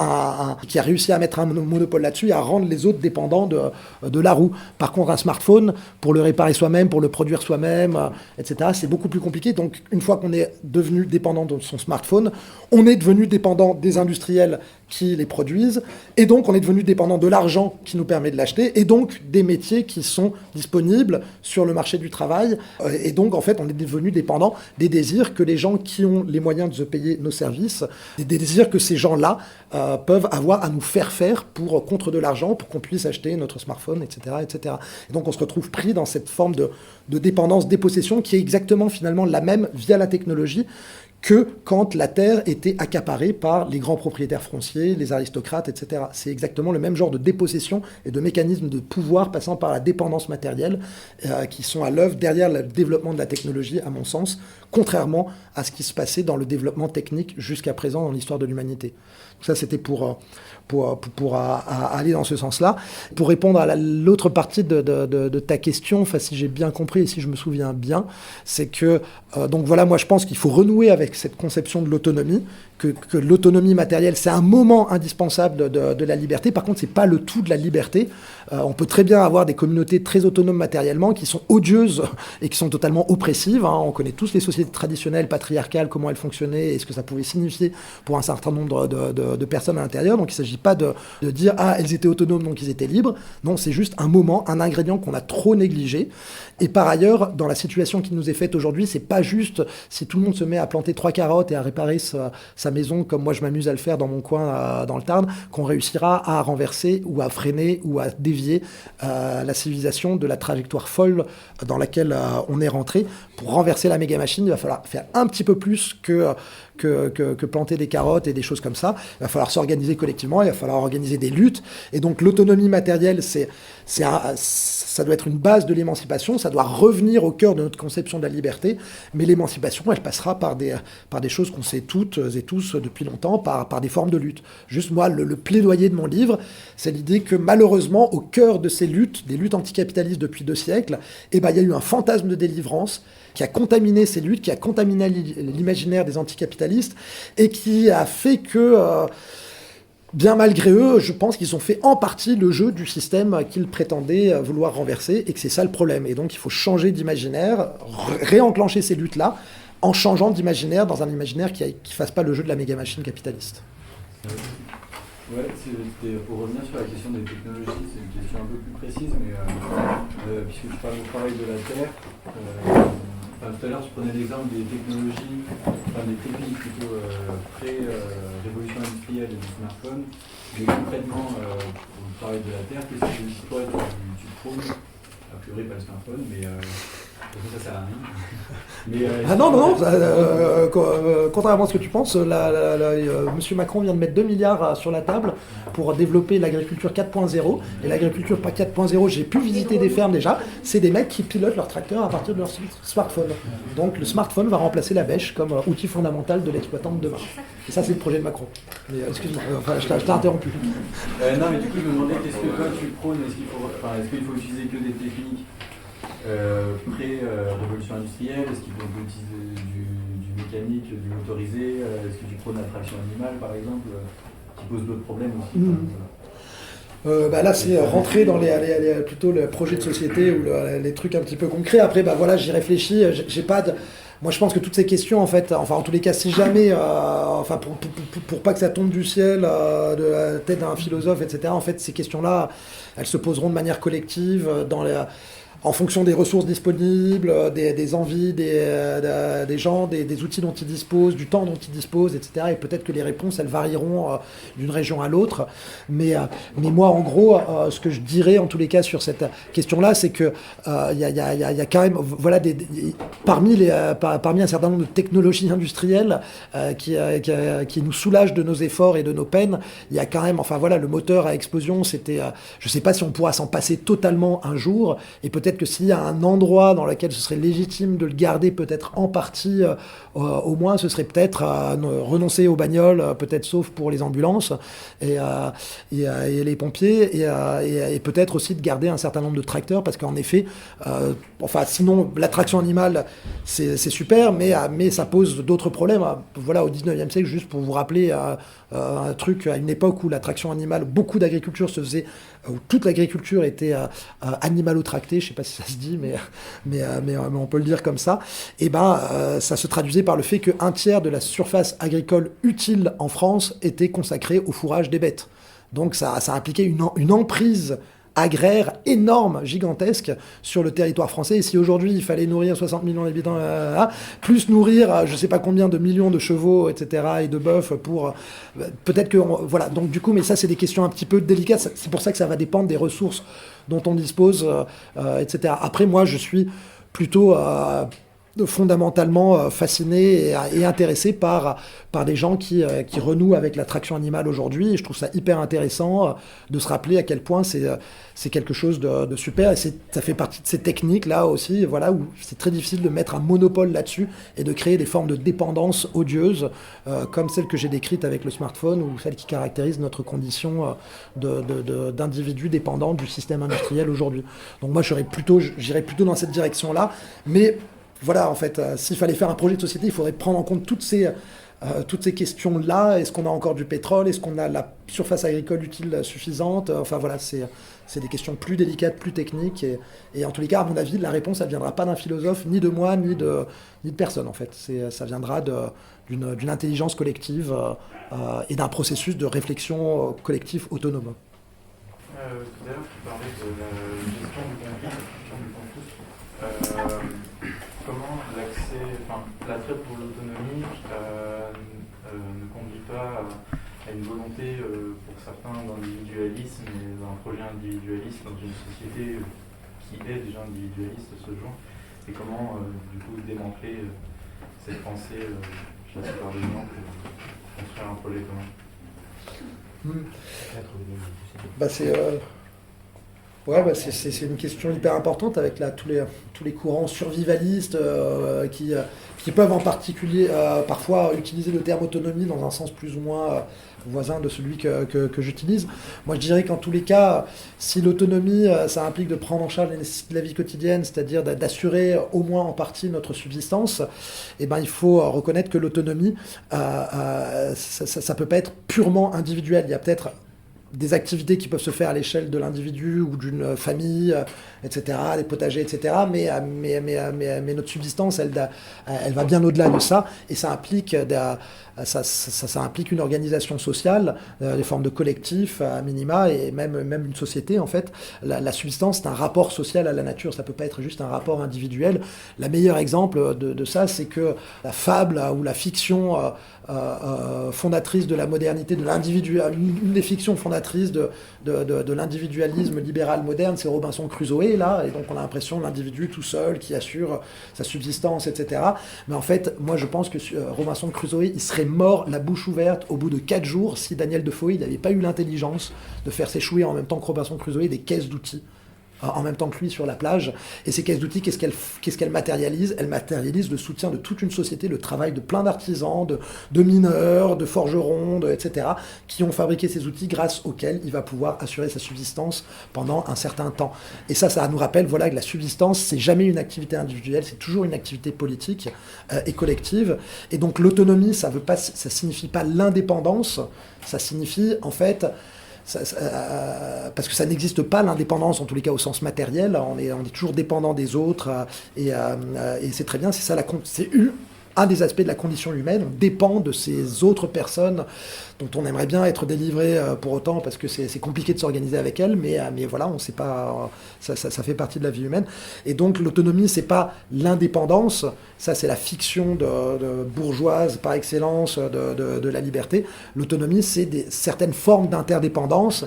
qui a réussi à mettre un monopole là-dessus et à rendre les autres dépendants de la roue. Par contre, un smartphone, pour le réparer soi-même, pour le produire soi-même, etc., c'est beaucoup plus compliqué. Donc, une fois qu'on est devenu dépendant de son smartphone, on est devenu dépendant des industriels qui les produisent, et donc on est devenu dépendant de l'argent qui nous permet de l'acheter, et donc des métiers qui sont disponibles sur le marché du travail, et donc en fait on est devenu dépendant des désirs que les gens qui ont les moyens de se payer nos services, des désirs que ces gens-là peuvent avoir à nous faire contre de l'argent, pour qu'on puisse acheter notre smartphone, etc., etc. Et donc on se retrouve pris dans cette forme de dépendance, dépossession, qui est exactement finalement la même via la technologie, que quand la terre était accaparée par les grands propriétaires fonciers, les aristocrates, etc. C'est exactement le même genre de dépossession et de mécanismes de pouvoir passant par la dépendance matérielle qui sont à l'œuvre derrière le développement de la technologie, à mon sens, contrairement à ce qui se passait dans le développement technique jusqu'à présent dans l'histoire de l'humanité. Donc ça, c'était pour aller dans ce sens-là. Pour répondre à l'autre partie de ta question, enfin, si j'ai bien compris et si je me souviens bien, c'est que, donc voilà, moi je pense qu'il faut renouer avec cette conception de l'autonomie, que l'autonomie matérielle, c'est un moment indispensable de la liberté. Par contre, c'est pas le tout de la liberté. On peut très bien avoir des communautés très autonomes matériellement qui sont odieuses et qui sont totalement oppressives. Hein. On connaît tous les sociétés traditionnelles, patriarcales, comment elles fonctionnaient et ce que ça pouvait signifier pour un certain nombre de personnes à l'intérieur. Donc il ne s'agit pas de dire « Ah, elles étaient autonomes, donc ils étaient libres ». Non, c'est juste un moment, un ingrédient qu'on a trop négligé. Et par ailleurs, dans la situation qui nous est faite aujourd'hui, c'est pas juste si tout le monde se met à planter 3 carottes et à réparer sa maison, comme moi je m'amuse à le faire dans mon coin dans le Tarn, qu'on réussira à renverser ou à freiner ou à dévier la civilisation de la trajectoire folle dans laquelle on est rentré. Pour renverser la méga machine, il va falloir faire un petit peu plus que planter des carottes et des choses comme ça. Il va falloir s'organiser collectivement, il va falloir organiser des luttes. Et donc l'autonomie matérielle, ça doit être une base de l'émancipation, ça doit revenir au cœur de notre conception de la liberté. Mais l'émancipation, elle passera par des choses qu'on sait toutes et tous depuis longtemps, par des formes de lutte. Juste moi, le plaidoyer de mon livre, c'est l'idée que malheureusement, au cœur de ces luttes, des luttes anticapitalistes depuis 2 siècles, il y a eu un fantasme de délivrance qui a contaminé ces luttes, qui a contaminé l'imaginaire des anticapitalistes et qui a fait que, bien malgré eux, je pense qu'ils ont fait en partie le jeu du système qu'ils prétendaient vouloir renverser et que c'est ça le problème. Et donc il faut changer d'imaginaire, réenclencher ces luttes-là en changeant d'imaginaire dans un imaginaire qui ne fasse pas le jeu de la méga-machine capitaliste. Ouais, c'était pour revenir sur la question des technologies, c'est une question un peu plus précise, mais puisque je parle du travail de la Terre, tout à l'heure, tu prenais l'exemple des technologies, des techniques plutôt pré-révolution industrielle et du smartphone. Mais concrètement, pour le travail de la Terre, qu'est-ce que toi tu prônes, a priori pas le smartphone, mais Ça sert à rien. Mais, Ah non, contrairement à ce que tu penses, Monsieur Macron vient de mettre 2 milliards sur la table pour développer l'agriculture 4.0. Et l'agriculture 4.0, j'ai pu visiter des fermes déjà, c'est des mecs qui pilotent leur tracteur à partir de leur smartphone. Donc le smartphone va remplacer la bêche comme outil fondamental de l'exploitant de demain. Et ça, c'est le projet de Macron. Mais excuse-moi, je t'ai interrompu. Non, mais du coup, je me demandais, qu'est-ce que toi tu prônes? Est-ce qu'il faut utiliser que des techniques pré-révolution industrielle? Est-ce qu'il faut utiliser du mécanique, du motorisé? Est-ce que tu prônes la traction animale, par exemple, qui pose d'autres problèmes aussi? Là, c'est rentrer dans plutôt le projet de société ou les trucs un petit peu concrets. Après, voilà, j'y réfléchis. J'ai pas de... Moi, je pense que toutes ces questions, en fait, enfin, en tous les cas, si jamais, pour pas que ça tombe du ciel, de la tête d'un philosophe, etc., en fait, ces questions-là, elles se poseront de manière collective, en fonction des ressources disponibles, des envies des gens, des outils dont ils disposent, du temps dont ils disposent, etc. Et peut-être que les réponses, elles varieront d'une région à l'autre. Mais moi, en gros, ce que je dirais, en tous les cas, sur cette question-là, c'est que il y a quand même, voilà, parmi un certain nombre de technologies industrielles qui nous soulagent de nos efforts et de nos peines, il y a quand même, enfin voilà, le moteur à explosion, c'était, je sais pas si on pourra s'en passer totalement un jour, et peut-être que s'il y a un endroit dans lequel ce serait légitime de le garder, peut-être en partie, au moins, ce serait peut-être renoncer aux bagnoles, peut-être sauf pour les ambulances et les pompiers, et peut-être aussi de garder un certain nombre de tracteurs, parce qu'en effet, sinon, la traction animale, c'est super, mais ça pose d'autres problèmes. Voilà, au 19e siècle, juste pour vous rappeler un truc, à une époque où la traction animale, beaucoup d'agriculture se faisait, où toute l'agriculture était animalo-tractée, je ne sais pas si ça se dit, mais on peut le dire comme ça, et ça se traduisait par le fait qu'un tiers de la surface agricole utile en France était consacrée au fourrage des bêtes. Donc ça impliquait une emprise agraire énorme, gigantesque sur le territoire français. Et si aujourd'hui il fallait nourrir 60 millions d'habitants, plus nourrir je sais pas combien de millions de chevaux, etc., et de bœufs pour... peut-être que... voilà, donc du coup, mais ça c'est des questions un petit peu délicates, c'est pour ça que ça va dépendre des ressources dont on dispose, etc. Après, moi je suis plutôt... fondamentalement fasciné et intéressé par des gens qui renouent avec la traction animale aujourd'hui. Et je trouve ça hyper intéressant de se rappeler à quel point c'est quelque chose de super. Et ça fait partie de ces techniques-là aussi, voilà, où c'est très difficile de mettre un monopole là-dessus et de créer des formes de dépendance odieuse, comme celle que j'ai décrite avec le smartphone, ou celle qui caractérise notre condition d'individus dépendants du système industriel aujourd'hui. Donc moi, j'irais plutôt dans cette direction-là, mais voilà, en fait, s'il fallait faire un projet de société, il faudrait prendre en compte toutes ces questions-là. Est-ce qu'on a encore du pétrole? Est-ce qu'on a la surface agricole utile suffisante? Enfin voilà, c'est des questions plus délicates, plus techniques. Et en tous les cas, à mon avis, la réponse, elle ne viendra pas d'un philosophe, ni de moi, ni de personne, en fait. Ça viendra d'une intelligence collective et d'un processus de réflexion collectif autonome. Tout à l'heure, tu parlais de la gestion du conflit, comment l'attrait pour l'autonomie ne conduit pas à une volonté pour certains d'individualisme et d'un projet individualiste dans une société qui est déjà individualiste à ce jour, et comment du coup démanteler cette pensée chassée par les gens pour construire un projet commun. C'est une question hyper importante avec tous les courants survivalistes qui peuvent en particulier parfois utiliser le terme autonomie dans un sens plus ou moins voisin de celui que j'utilise. Moi, je dirais qu'en tous les cas, si l'autonomie, ça implique de prendre en charge les nécessités de la vie quotidienne, c'est-à-dire d'assurer au moins en partie notre subsistance, il faut reconnaître que l'autonomie, ça peut pas être purement individuel. Il y a peut-être des activités qui peuvent se faire à l'échelle de l'individu ou d'une famille, etc., des potagers, etc., mais notre subsistance, elle va bien au-delà de ça, et ça implique ça implique une organisation sociale, des formes de collectifs à minima, et même une société en fait. La subsistance, c'est un rapport social à la nature, ça peut pas être juste un rapport individuel. Le meilleur exemple de ça, c'est que la fable ou la fiction fondatrice de la modernité, de l'individuel, une des fictions fondatrices de l'individualisme libéral moderne, c'est Robinson Crusoe, là, et donc on a l'impression de l'individu tout seul qui assure sa subsistance, etc. Mais en fait, moi je pense que Robinson Crusoe, il serait mort la bouche ouverte au bout de 4 jours si Daniel Defoe n'avait pas eu l'intelligence de faire s'échouer en même temps que Robinson Crusoe des caisses d'outils en même temps que lui sur la plage. Et ces caisses d'outils, qu'est-ce qu'elles matérialisent ? Elles matérialisent le soutien de toute une société, le travail de plein d'artisans, de mineurs, de forgerons, etc., qui ont fabriqué ces outils grâce auxquels il va pouvoir assurer sa subsistance pendant un certain temps. Et ça nous rappelle que la subsistance, c'est jamais une activité individuelle, c'est toujours une activité politique et collective. Et donc l'autonomie, ça signifie pas l'indépendance, ça signifie en fait... parce que ça n'existe pas l'indépendance, en tous les cas au sens matériel, on est toujours dépendant des autres, et c'est très bien, c'est un des aspects de la condition humaine, on dépend de ces autres personnes dont on aimerait bien être délivré pour autant, parce que c'est compliqué de s'organiser avec elles, mais voilà, on sait pas, ça fait partie de la vie humaine. Et donc l'autonomie, c'est pas l'indépendance, ça c'est la fiction de bourgeoise par excellence de la liberté. L'autonomie, c'est certaines formes d'interdépendance,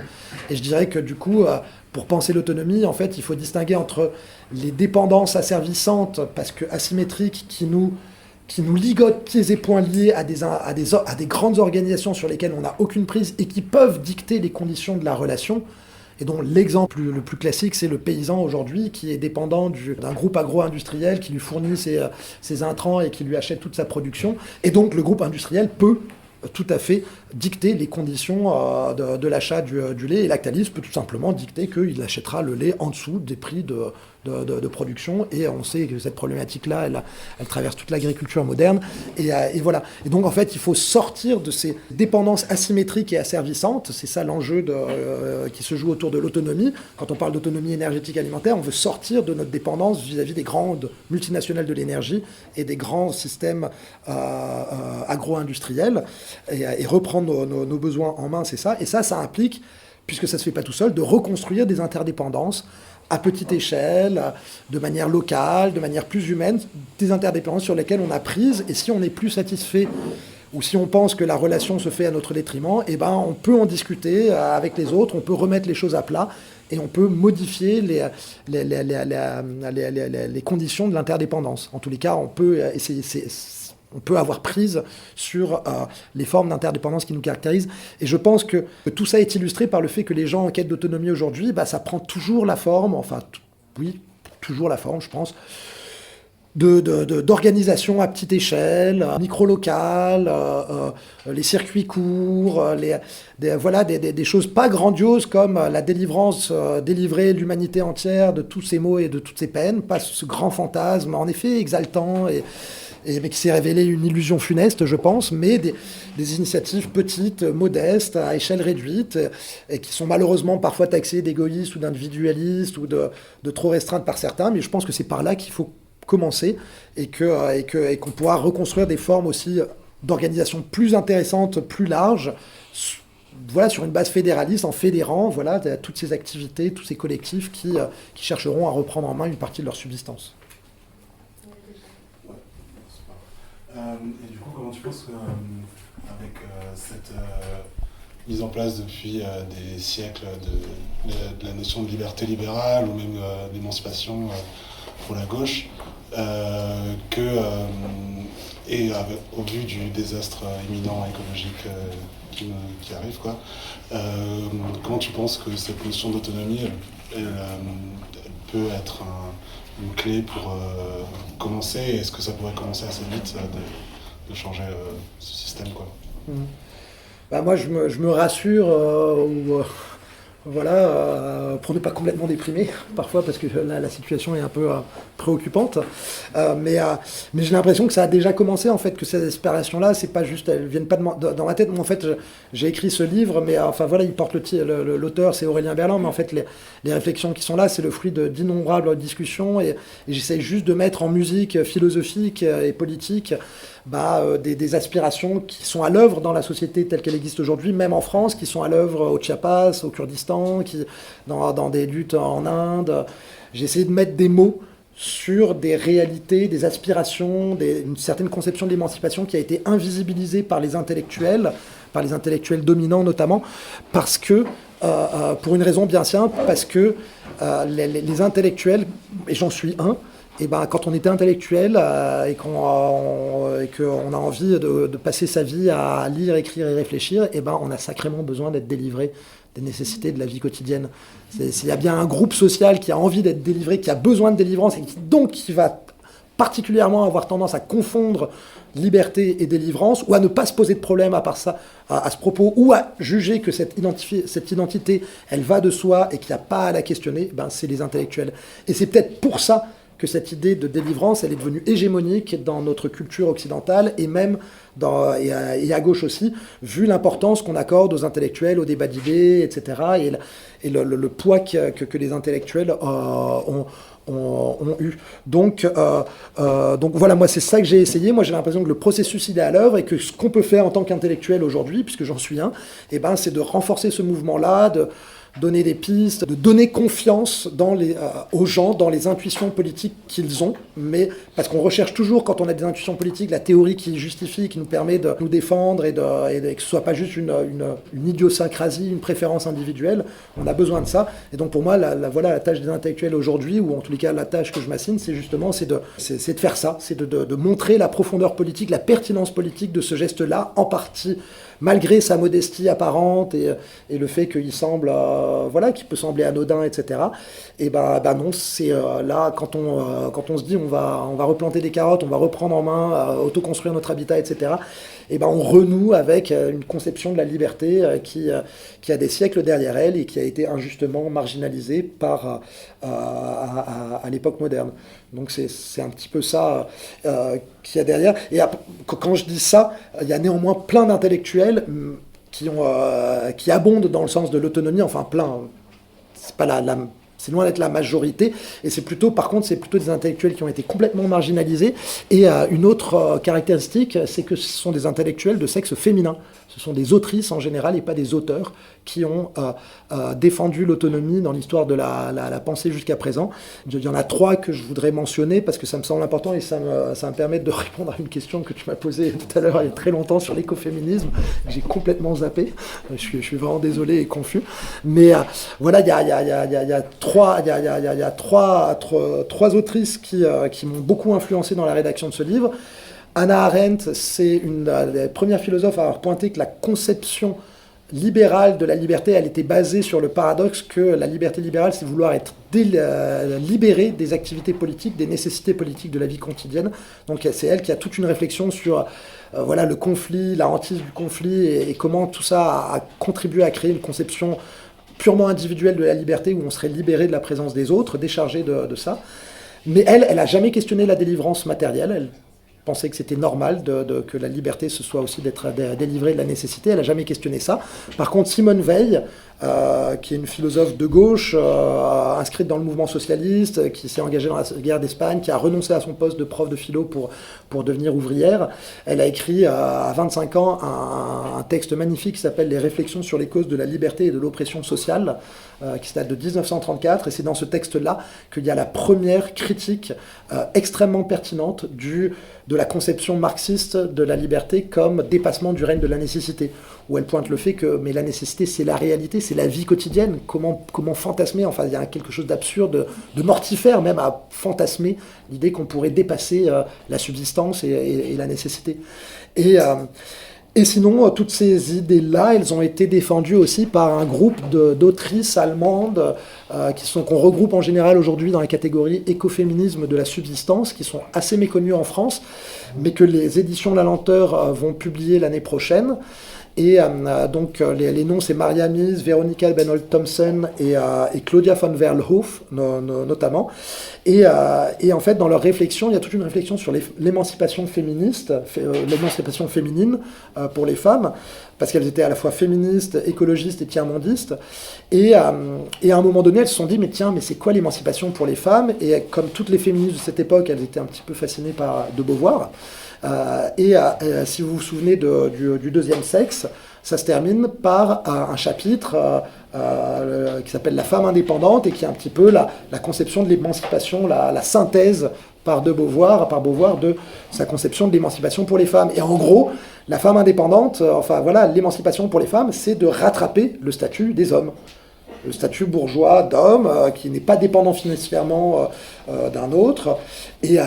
et je dirais que du coup, pour penser l'autonomie, en fait, il faut distinguer entre les dépendances asservissantes, parce que asymétriques, qui nous ligotent pieds et poings liés à des grandes organisations sur lesquelles on n'a aucune prise et qui peuvent dicter les conditions de la relation. Et dont l'exemple le plus classique, c'est le paysan aujourd'hui qui est dépendant d'un groupe agro-industriel qui lui fournit ses intrants et qui lui achète toute sa production. Et donc le groupe industriel peut tout à fait dicter les conditions de l'achat du lait, et Lactalis peut tout simplement dicter qu'il achètera le lait en dessous des prix de production, et on sait que cette problématique-là, elle traverse toute l'agriculture moderne, et voilà. Et donc en fait, il faut sortir de ces dépendances asymétriques et asservissantes, c'est ça l'enjeu qui se joue autour de l'autonomie. Quand on parle d'autonomie énergétique alimentaire, on veut sortir de notre dépendance vis-à-vis des grandes multinationales de l'énergie et des grands systèmes agro-industriels, et reprendre nos besoins en main, c'est ça. Et ça implique, puisque ça ne se fait pas tout seul, de reconstruire des interdépendances à petite échelle, de manière locale, de manière plus humaine, des interdépendances sur lesquelles on a prise, et si on n'est plus satisfait, ou si on pense que la relation se fait à notre détriment, eh ben, on peut en discuter avec les autres, on peut remettre les choses à plat, et on peut modifier les conditions de l'interdépendance. En tous les cas, on peut essayer... On peut avoir prise sur les formes d'interdépendance qui nous caractérisent. Et je pense que tout ça est illustré par le fait que les gens en quête d'autonomie aujourd'hui, ça prend toujours la forme, toujours la forme, je pense, d'organisation à petite échelle, micro-locale, les circuits courts, des choses pas grandioses comme la délivrance, délivrer l'humanité entière de tous ces maux et de toutes ces peines, pas ce grand fantasme, en effet exaltant, mais qui s'est révélé une illusion funeste, je pense, mais des initiatives petites, modestes, à échelle réduite, et qui sont malheureusement parfois taxées d'égoïstes ou d'individualistes ou de trop restreintes par certains, mais je pense que c'est par là qu'il faut commencer, et qu'on pourra reconstruire des formes aussi d'organisation plus intéressantes, plus larges, sur une base fédéraliste, en fédérant toutes ces activités, tous ces collectifs qui chercheront à reprendre en main une partie de leur subsistance. Et du coup, comment tu penses qu'avec cette mise en place depuis des siècles de la notion de liberté libérale ou même d'émancipation pour la gauche, au vu du désastre imminent écologique qui arrive, comment tu penses que cette notion d'autonomie elle peut être une clé pour commencer, et est-ce que ça pourrait commencer assez vite de changer ce système, Moi je me rassure pour ne pas complètement déprimer parfois, parce que là la situation est un peu préoccupante, mais j'ai l'impression que ça a déjà commencé, en fait, que ces aspirations-là, c'est pas juste, elles viennent pas dans ma tête. Moi, en fait, j'ai écrit ce livre, mais il porte l'auteur, c'est Aurélien Berland, mais en fait les réflexions qui sont là, c'est le fruit d'innombrables discussions, et j'essaie juste de mettre en musique philosophique et politique des aspirations qui sont à l'œuvre dans la société telle qu'elle existe aujourd'hui, même en France, qui sont à l'œuvre au Chiapas, au Kurdistan, dans des luttes en Inde. J'ai essayé de mettre des mots sur des réalités, des aspirations, une certaine conception de l'émancipation qui a été invisibilisée par les intellectuels dominants notamment, parce que, pour une raison bien simple, parce que les intellectuels, et j'en suis un, et quand on était intellectuel et qu'on a envie de passer sa vie à lire, écrire et réfléchir, on a sacrément besoin d'être délivré des nécessités de la vie quotidienne. Il y a bien un groupe social qui a envie d'être délivré, qui a besoin de délivrance, et qui va particulièrement avoir tendance à confondre liberté et délivrance, ou à ne pas se poser de problème à part ça, à ce propos, ou à juger que cette identité, elle va de soi et qu'il n'y a pas à la questionner, c'est les intellectuels. Et c'est peut-être pour ça que cette idée de délivrance, elle est devenue hégémonique dans notre culture occidentale, et même et à gauche aussi, vu l'importance qu'on accorde aux intellectuels, aux débats d'idées, etc., et le poids que les intellectuels ont eu. Donc voilà, moi c'est ça que j'ai essayé. Moi j'ai l'impression que le processus il est à l'œuvre, et que ce qu'on peut faire en tant qu'intellectuel aujourd'hui, puisque j'en suis un, c'est de renforcer ce mouvement-là, de donner des pistes, de donner confiance aux gens, dans les intuitions politiques qu'ils ont, mais parce qu'on recherche toujours, quand on a des intuitions politiques, la théorie qui justifie, qui nous permet de nous défendre, et que ce soit pas juste une idiosyncrasie, une préférence individuelle. On a besoin de ça, et donc pour moi, voilà la tâche des intellectuels aujourd'hui, ou en tous les cas la tâche que je m'assigne, c'est justement de faire ça, c'est de montrer la profondeur politique, la pertinence politique de ce geste-là, en partie malgré sa modestie apparente et le fait qu'il semble, qu'il peut sembler anodin, etc. Et non, c'est là, quand on se dit on va replanter des carottes, on va reprendre en main, autoconstruire notre habitat, etc., on renoue avec une conception de la liberté qui a des siècles derrière elle, et qui a été injustement marginalisée à l'époque moderne. Donc c'est un petit peu ça qu'il y a derrière. Et quand je dis ça, il y a néanmoins plein d'intellectuels qui abondent dans le sens de l'autonomie, enfin plein, c'est pas c'est loin d'être la majorité, et c'est plutôt des intellectuels qui ont été complètement marginalisés. Et une autre caractéristique, c'est que ce sont des intellectuels de sexe féminin. Ce sont des autrices en général, et pas des auteurs, qui ont défendu l'autonomie dans l'histoire de la pensée jusqu'à présent. Il y en a 3 que je voudrais mentionner, parce que ça me semble important, et ça me permet de répondre à une question que tu m'as posée tout à l'heure, il y a très longtemps, sur l'écoféminisme, que j'ai complètement zappé. Je suis vraiment désolé et confus. Mais voilà, il y a trois autrices qui m'ont beaucoup influencé dans la rédaction de ce livre. Hannah Arendt, c'est une des premières philosophes à avoir pointé que la conception libérale de la liberté, elle était basée sur le paradoxe que la liberté libérale, c'est vouloir être libéré des activités politiques, des nécessités politiques de la vie quotidienne. Donc c'est elle qui a toute une réflexion sur le conflit, la hantise du conflit, et comment tout ça a contribué à créer une conception purement individuelle de la liberté, où on serait libéré de la présence des autres, déchargé de ça. Mais elle n'a jamais questionné la délivrance matérielle. Elle pensait que c'était normal que la liberté, ce soit aussi d'être délivré de la nécessité. Elle n'a jamais questionné ça. Par contre, Simone Weil, qui est une philosophe de gauche, inscrite dans le mouvement socialiste, qui s'est engagée dans la guerre d'Espagne, qui a renoncé à son poste de prof de philo pour devenir ouvrière, elle a écrit à 25 ans un texte magnifique qui s'appelle « Les réflexions sur les causes de la liberté et de l'oppression sociale », qui date de 1934, et c'est dans ce texte-là qu'il y a la première critique extrêmement pertinente de la conception marxiste de la liberté comme dépassement du règne de la nécessité, où elle pointe le fait que la nécessité, c'est la réalité, c'est la vie quotidienne. Comment fantasmer, enfin il y a quelque chose d'absurde, de mortifère même, à fantasmer l'idée qu'on pourrait dépasser la subsistance et la nécessité. Et sinon, toutes ces idées-là, elles ont été défendues aussi par un groupe d'autrices allemandes qu'on regroupe en général aujourd'hui dans la catégorie écoféminisme de la subsistance, qui sont assez méconnues en France, mais que les éditions La Lenteur vont publier l'année prochaine. Et donc les noms, c'est Maria Mies, Veronica Benold Thompson et Claudia von Verlhof notamment. Et en fait, dans leur réflexion, il y a toute une réflexion sur l'émancipation féministe, l'émancipation féminine pour les femmes, parce qu'elles étaient à la fois féministes, écologistes et tiers-mondistes. Et à un moment donné, elles se sont dit, mais c'est quoi l'émancipation pour les femmes? Et comme toutes les féministes de cette époque, elles étaient un petit peu fascinées par de Beauvoir. Si vous vous souvenez du deuxième sexe, ça se termine par un chapitre qui s'appelle La femme indépendante et qui est un petit peu la conception de l'émancipation, la synthèse par Beauvoir de sa conception de l'émancipation pour les femmes. Et en gros, la femme indépendante, l'émancipation pour les femmes, c'est de rattraper le statut des hommes. Le statut bourgeois d'homme qui n'est pas dépendant financièrement d'un autre. Et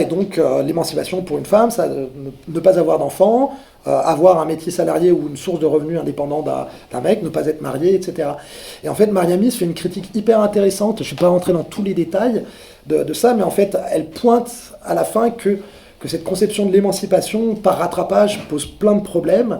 donc l'émancipation pour une femme, ça ne pas avoir d'enfants, avoir un métier salarié ou une source de revenus indépendant d'un mec, ne pas être marié, etc. Et en fait, Mariamis fait une critique hyper intéressante, je ne suis pas rentré dans tous les détails de ça, mais en fait, elle pointe à la fin que cette conception de l'émancipation par rattrapage pose plein de problèmes,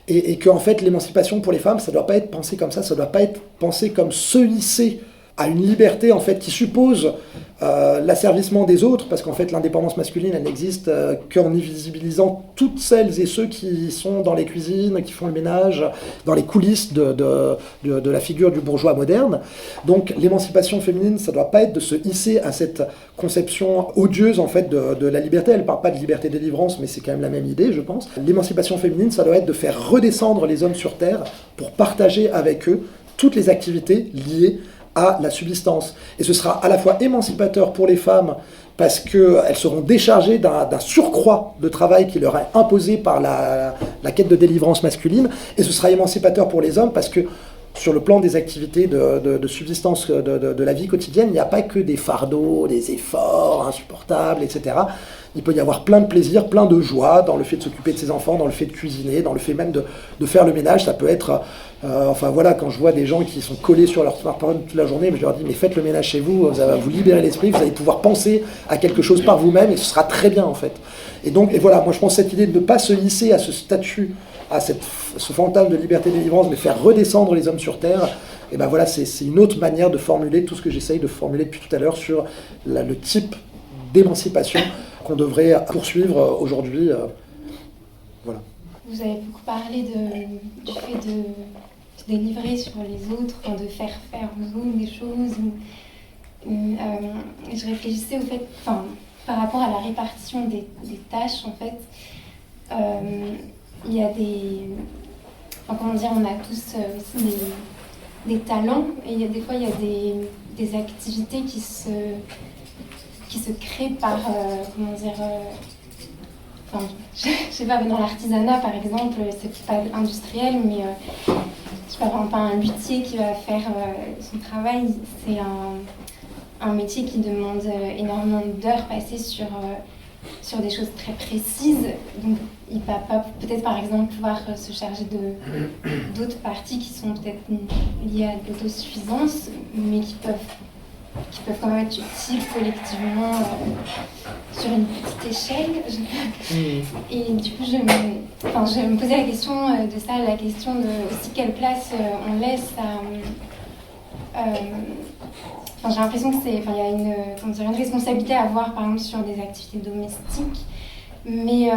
et que en fait, l'émancipation pour les femmes, ça ne doit pas être pensé comme ça ne doit pas être pensé comme se hisser à une liberté en fait qui suppose l'asservissement des autres, parce qu'en fait l'indépendance masculine elle n'existe qu'en invisibilisant toutes celles et ceux qui sont dans les cuisines, qui font le ménage, dans les coulisses de la figure du bourgeois moderne. Donc l'émancipation féminine, ça ne doit pas être de se hisser à cette conception odieuse en fait de la liberté. Elle ne parle pas de liberté de délivrance, mais c'est quand même la même idée, je pense. L'émancipation féminine, ça doit être de faire redescendre les hommes sur terre pour partager avec eux toutes les activités liées à la subsistance. Et ce sera à la fois émancipateur pour les femmes parce qu'elles seront déchargées d'un surcroît de travail qui leur est imposé par la quête de délivrance masculine, et ce sera émancipateur pour les hommes parce que sur le plan des activités de subsistance de la vie quotidienne, il n'y a pas que des fardeaux, des efforts insupportables, etc. Il peut y avoir plein de plaisir, plein de joie dans le fait de s'occuper de ses enfants, dans le fait de cuisiner, dans le fait même de faire le ménage. Ça peut être... quand je vois des gens qui sont collés sur leur smartphone toute la journée, je leur dis, mais faites le ménage chez vous, ça va vous libérer l'esprit, vous allez pouvoir penser à quelque chose par vous-même, et ce sera très bien, en fait. Et voilà, moi je pense cette idée de ne pas se hisser à ce statut, à ce fantasme de liberté et de délivrance, mais faire redescendre les hommes sur terre, et ben voilà, c'est une autre manière de formuler tout ce que j'essaye de formuler depuis tout à l'heure sur le type d'émancipation qu'on devrait poursuivre aujourd'hui. Voilà. Vous avez beaucoup parlé du fait de se délivrer sur les autres, de faire faire aux autres des choses. Je réfléchissais au fait, par rapport à la répartition des tâches, en fait, il y a on a tous aussi des talents, et des fois il y a des activités qui se créent par, je sais pas, dans l'artisanat par exemple, c'est pas industriel, mais je sais pas, un luthier qui va faire son travail, c'est un métier qui demande énormément d'heures passées sur des choses très précises. Donc il va pas peut-être par exemple pouvoir se charger d'autres parties qui sont peut-être liées à l'autosuffisance, mais qui peuvent quand même être utiles collectivement sur une petite échelle. Et du coup, je me posais la question de ça, la question de aussi quelle place on laisse à... j'ai l'impression que il y a une responsabilité à avoir, par exemple, sur des activités domestiques, mais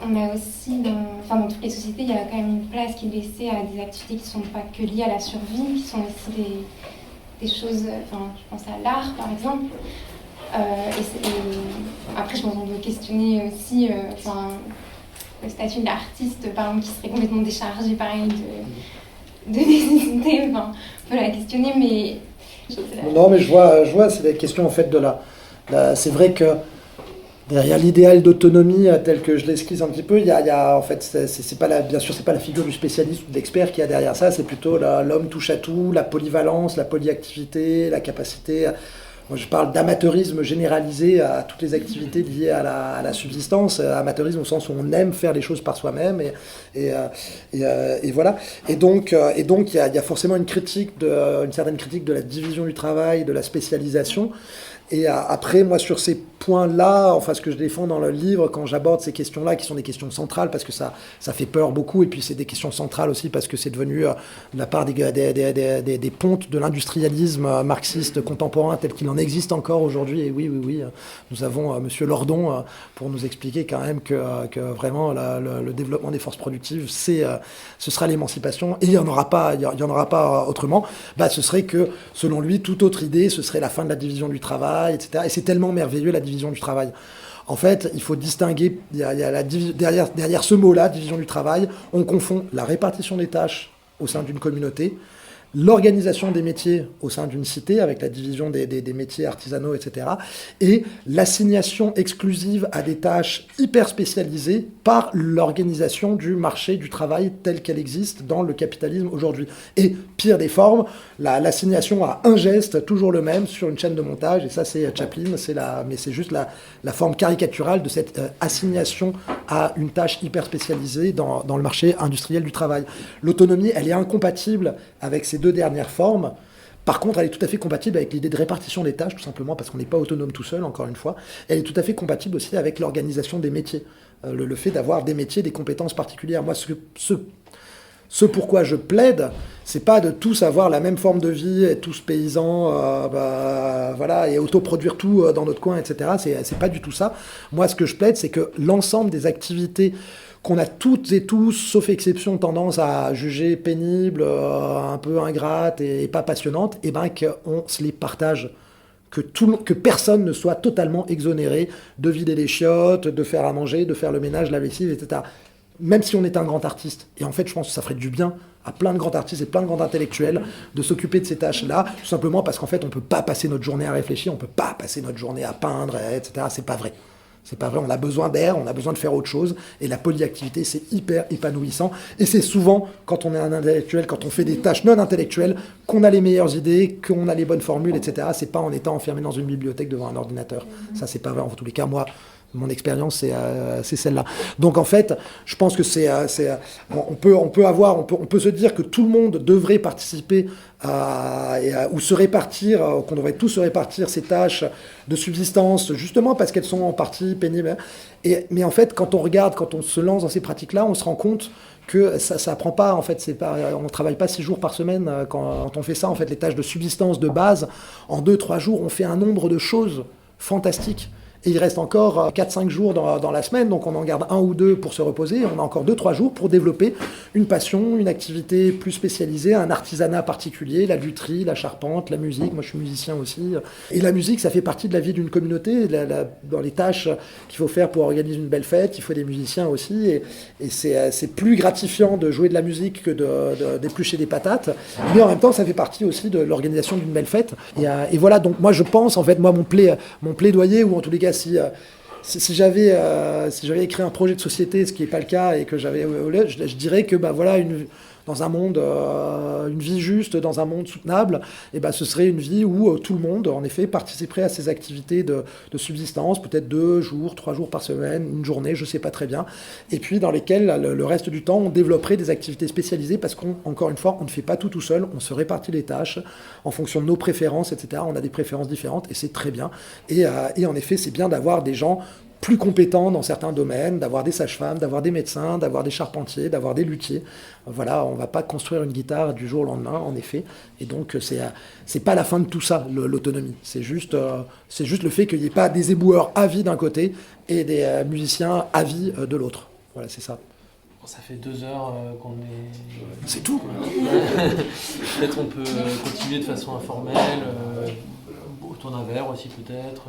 on a aussi, dans toutes les sociétés, il y a quand même une place qui est laissée à des activités qui ne sont pas que liées à la survie, qui sont aussi des choses, je pense à l'art par exemple, et après je pense qu'on peut questionner aussi le statut de l'artiste par exemple qui serait complètement déchargé pareil de nécessité, on peut la questionner, mais... Non mais je vois c'est la question en fait c'est vrai que derrière l'idéal d'autonomie tel que je l'esquisse un petit peu, il y a en fait, bien sûr, c'est pas la figure du spécialiste ou de l'expert qui a derrière ça, c'est plutôt l'homme touche à tout, la polyvalence, la polyactivité, la capacité. Moi, je parle d'amateurisme généralisé à toutes les activités liées à la subsistance, amateurisme au sens où on aime faire les choses par soi-même, et voilà. Et donc, il y a forcément une certaine critique de la division du travail, de la spécialisation. Et après, moi, sur ces points-là, ce que je défends dans le livre, quand j'aborde ces questions-là, qui sont des questions centrales, parce que ça fait peur beaucoup, et puis c'est des questions centrales aussi, parce que c'est devenu, de la part des pontes de l'industrialisme marxiste contemporain, tel qu'il en existe encore aujourd'hui. Et oui, nous avons Monsieur Lordon pour nous expliquer quand même que vraiment, le développement des forces productives, ce sera l'émancipation, et il n'y en aura pas autrement. Ce serait que, selon lui, toute autre idée, ce serait la fin de la division du travail, etc. Et c'est tellement merveilleux, la division du travail. En fait, il faut distinguer, derrière ce mot-là, division du travail, on confond la répartition des tâches au sein d'une communauté, l'organisation des métiers au sein d'une cité, avec la division des métiers artisanaux, etc., et l'assignation exclusive à des tâches hyper spécialisées par l'organisation du marché du travail tel qu'elle existe dans le capitalisme aujourd'hui. Et pire des formes, l'assignation à un geste, toujours le même, sur une chaîne de montage, et ça c'est Chaplin, mais c'est juste la forme caricaturale de cette assignation à une tâche hyper spécialisée dans le marché industriel du travail. L'autonomie, elle est incompatible avec ces deux dernières formes. Par contre, elle est tout à fait compatible avec l'idée de répartition des tâches, tout simplement parce qu'on n'est pas autonome tout seul, encore une fois. Elle est tout à fait compatible aussi avec l'organisation des métiers. Le fait d'avoir des métiers, des compétences particulières. Moi, ce pourquoi je plaide, c'est pas de tous avoir la même forme de vie, être tous paysans, voilà, et autoproduire tout dans notre coin, etc. C'est pas du tout ça. Moi, ce que je plaide, c'est que l'ensemble des activités qu'on a toutes et tous, sauf exception, tendance à juger pénibles, un peu ingrates et pas passionnantes, et ben qu'on se les partage. Que personne ne soit totalement exonéré de vider les chiottes, de faire à manger, de faire le ménage, la lessive, etc. Même si on est un grand artiste. Et en fait, je pense que ça ferait du bien à plein de grands artistes et plein de grands intellectuels de s'occuper de ces tâches-là, tout simplement parce qu'en fait, on ne peut pas passer notre journée à réfléchir, on ne peut pas passer notre journée à peindre, etc. C'est pas vrai. C'est pas vrai, on a besoin d'air, on a besoin de faire autre chose, et la polyactivité, c'est hyper épanouissant, et c'est souvent, quand on est un intellectuel, quand on fait des tâches non intellectuelles, qu'on a les meilleures idées, qu'on a les bonnes formules, etc. C'est pas en étant enfermé dans une bibliothèque devant un ordinateur. Ça, c'est pas vrai, en tous les cas, moi, mon expérience, c'est celle-là. Donc en fait, je pense que on peut se dire que tout le monde devrait participer ou se répartir, qu'on devrait tous se répartir ces tâches de subsistance, justement parce qu'elles sont en partie pénibles. Mais en fait, quand on se lance dans ces pratiques-là, on se rend compte que ça prend pas, en fait, on travaille pas 6 jours par semaine quand on fait ça. En fait, les tâches de subsistance de base, en 2-3 jours, on fait un nombre de choses fantastiques. Et il reste encore 4-5 jours dans la semaine, donc on en garde 1 ou 2 pour se reposer, on a encore 2-3 jours pour développer une passion, une activité plus spécialisée, un artisanat particulier, la lutherie, la charpente, la musique, moi je suis musicien aussi. Et la musique, ça fait partie de la vie d'une communauté, dans les tâches qu'il faut faire pour organiser une belle fête, il faut des musiciens aussi, et c'est plus gratifiant de jouer de la musique que d'éplucher des patates, mais en même temps ça fait partie aussi de l'organisation d'une belle fête. Et voilà, donc moi je pense, en fait, mon plaidoyer, ou en tous les cas, si j'avais écrit un projet de société, ce qui n'est pas le cas, et que je dirais que voilà, dans un monde, une vie juste, dans un monde soutenable, et ce serait une vie où tout le monde, en effet, participerait à ces activités de subsistance, peut-être 2 jours, 3 jours par semaine, une journée, je ne sais pas très bien, et puis dans lesquelles le reste du temps, on développerait des activités spécialisées, parce qu'encore une fois, on ne fait pas tout seul, on se répartit les tâches en fonction de nos préférences, etc. On a des préférences différentes, et c'est très bien. Et en effet, c'est bien d'avoir des gens plus compétents dans certains domaines, d'avoir des sages-femmes, d'avoir des médecins, d'avoir des charpentiers, d'avoir des luthiers. Voilà, on ne va pas construire une guitare du jour au lendemain, en effet. Et donc, c'est pas la fin de tout ça, l'autonomie. C'est juste le fait qu'il n'y ait pas des éboueurs à vie d'un côté et des musiciens à vie de l'autre. Voilà, c'est ça. Ça fait 2 heures qu'on est... C'est tout. Peut-être on peut continuer de façon informelle, autour d'un verre aussi peut-être.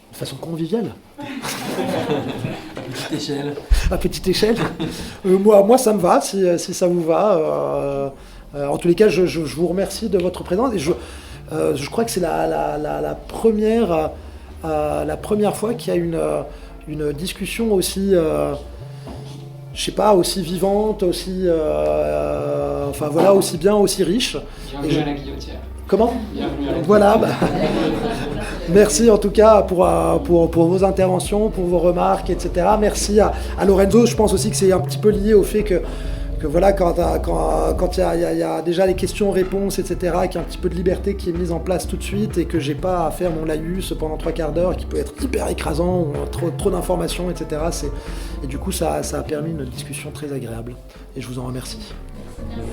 De façon conviviale. À petite échelle. À petite échelle. Moi, ça me va, si ça vous va. En tous les cas, je vous remercie de votre présence. Et je crois que c'est la première fois qu'il y a une discussion aussi... je sais pas, aussi vivante, aussi... enfin voilà, aussi bien, aussi riche. Bienvenue à la Guillotière. Comment ? Bienvenue à la Voilà. Merci en tout cas pour vos interventions, pour vos remarques, etc. Merci à Lorenzo. Je pense aussi que c'est un petit peu lié au fait que voilà, quand il y a déjà les questions-réponses, etc., qu'il y a un petit peu de liberté qui est mise en place tout de suite et que j'ai pas à faire mon laïus pendant 3/4 d'heure qui peut être hyper écrasant, ou trop d'informations, etc. Et du coup, ça a permis une discussion très agréable. Et je vous en remercie. Merci.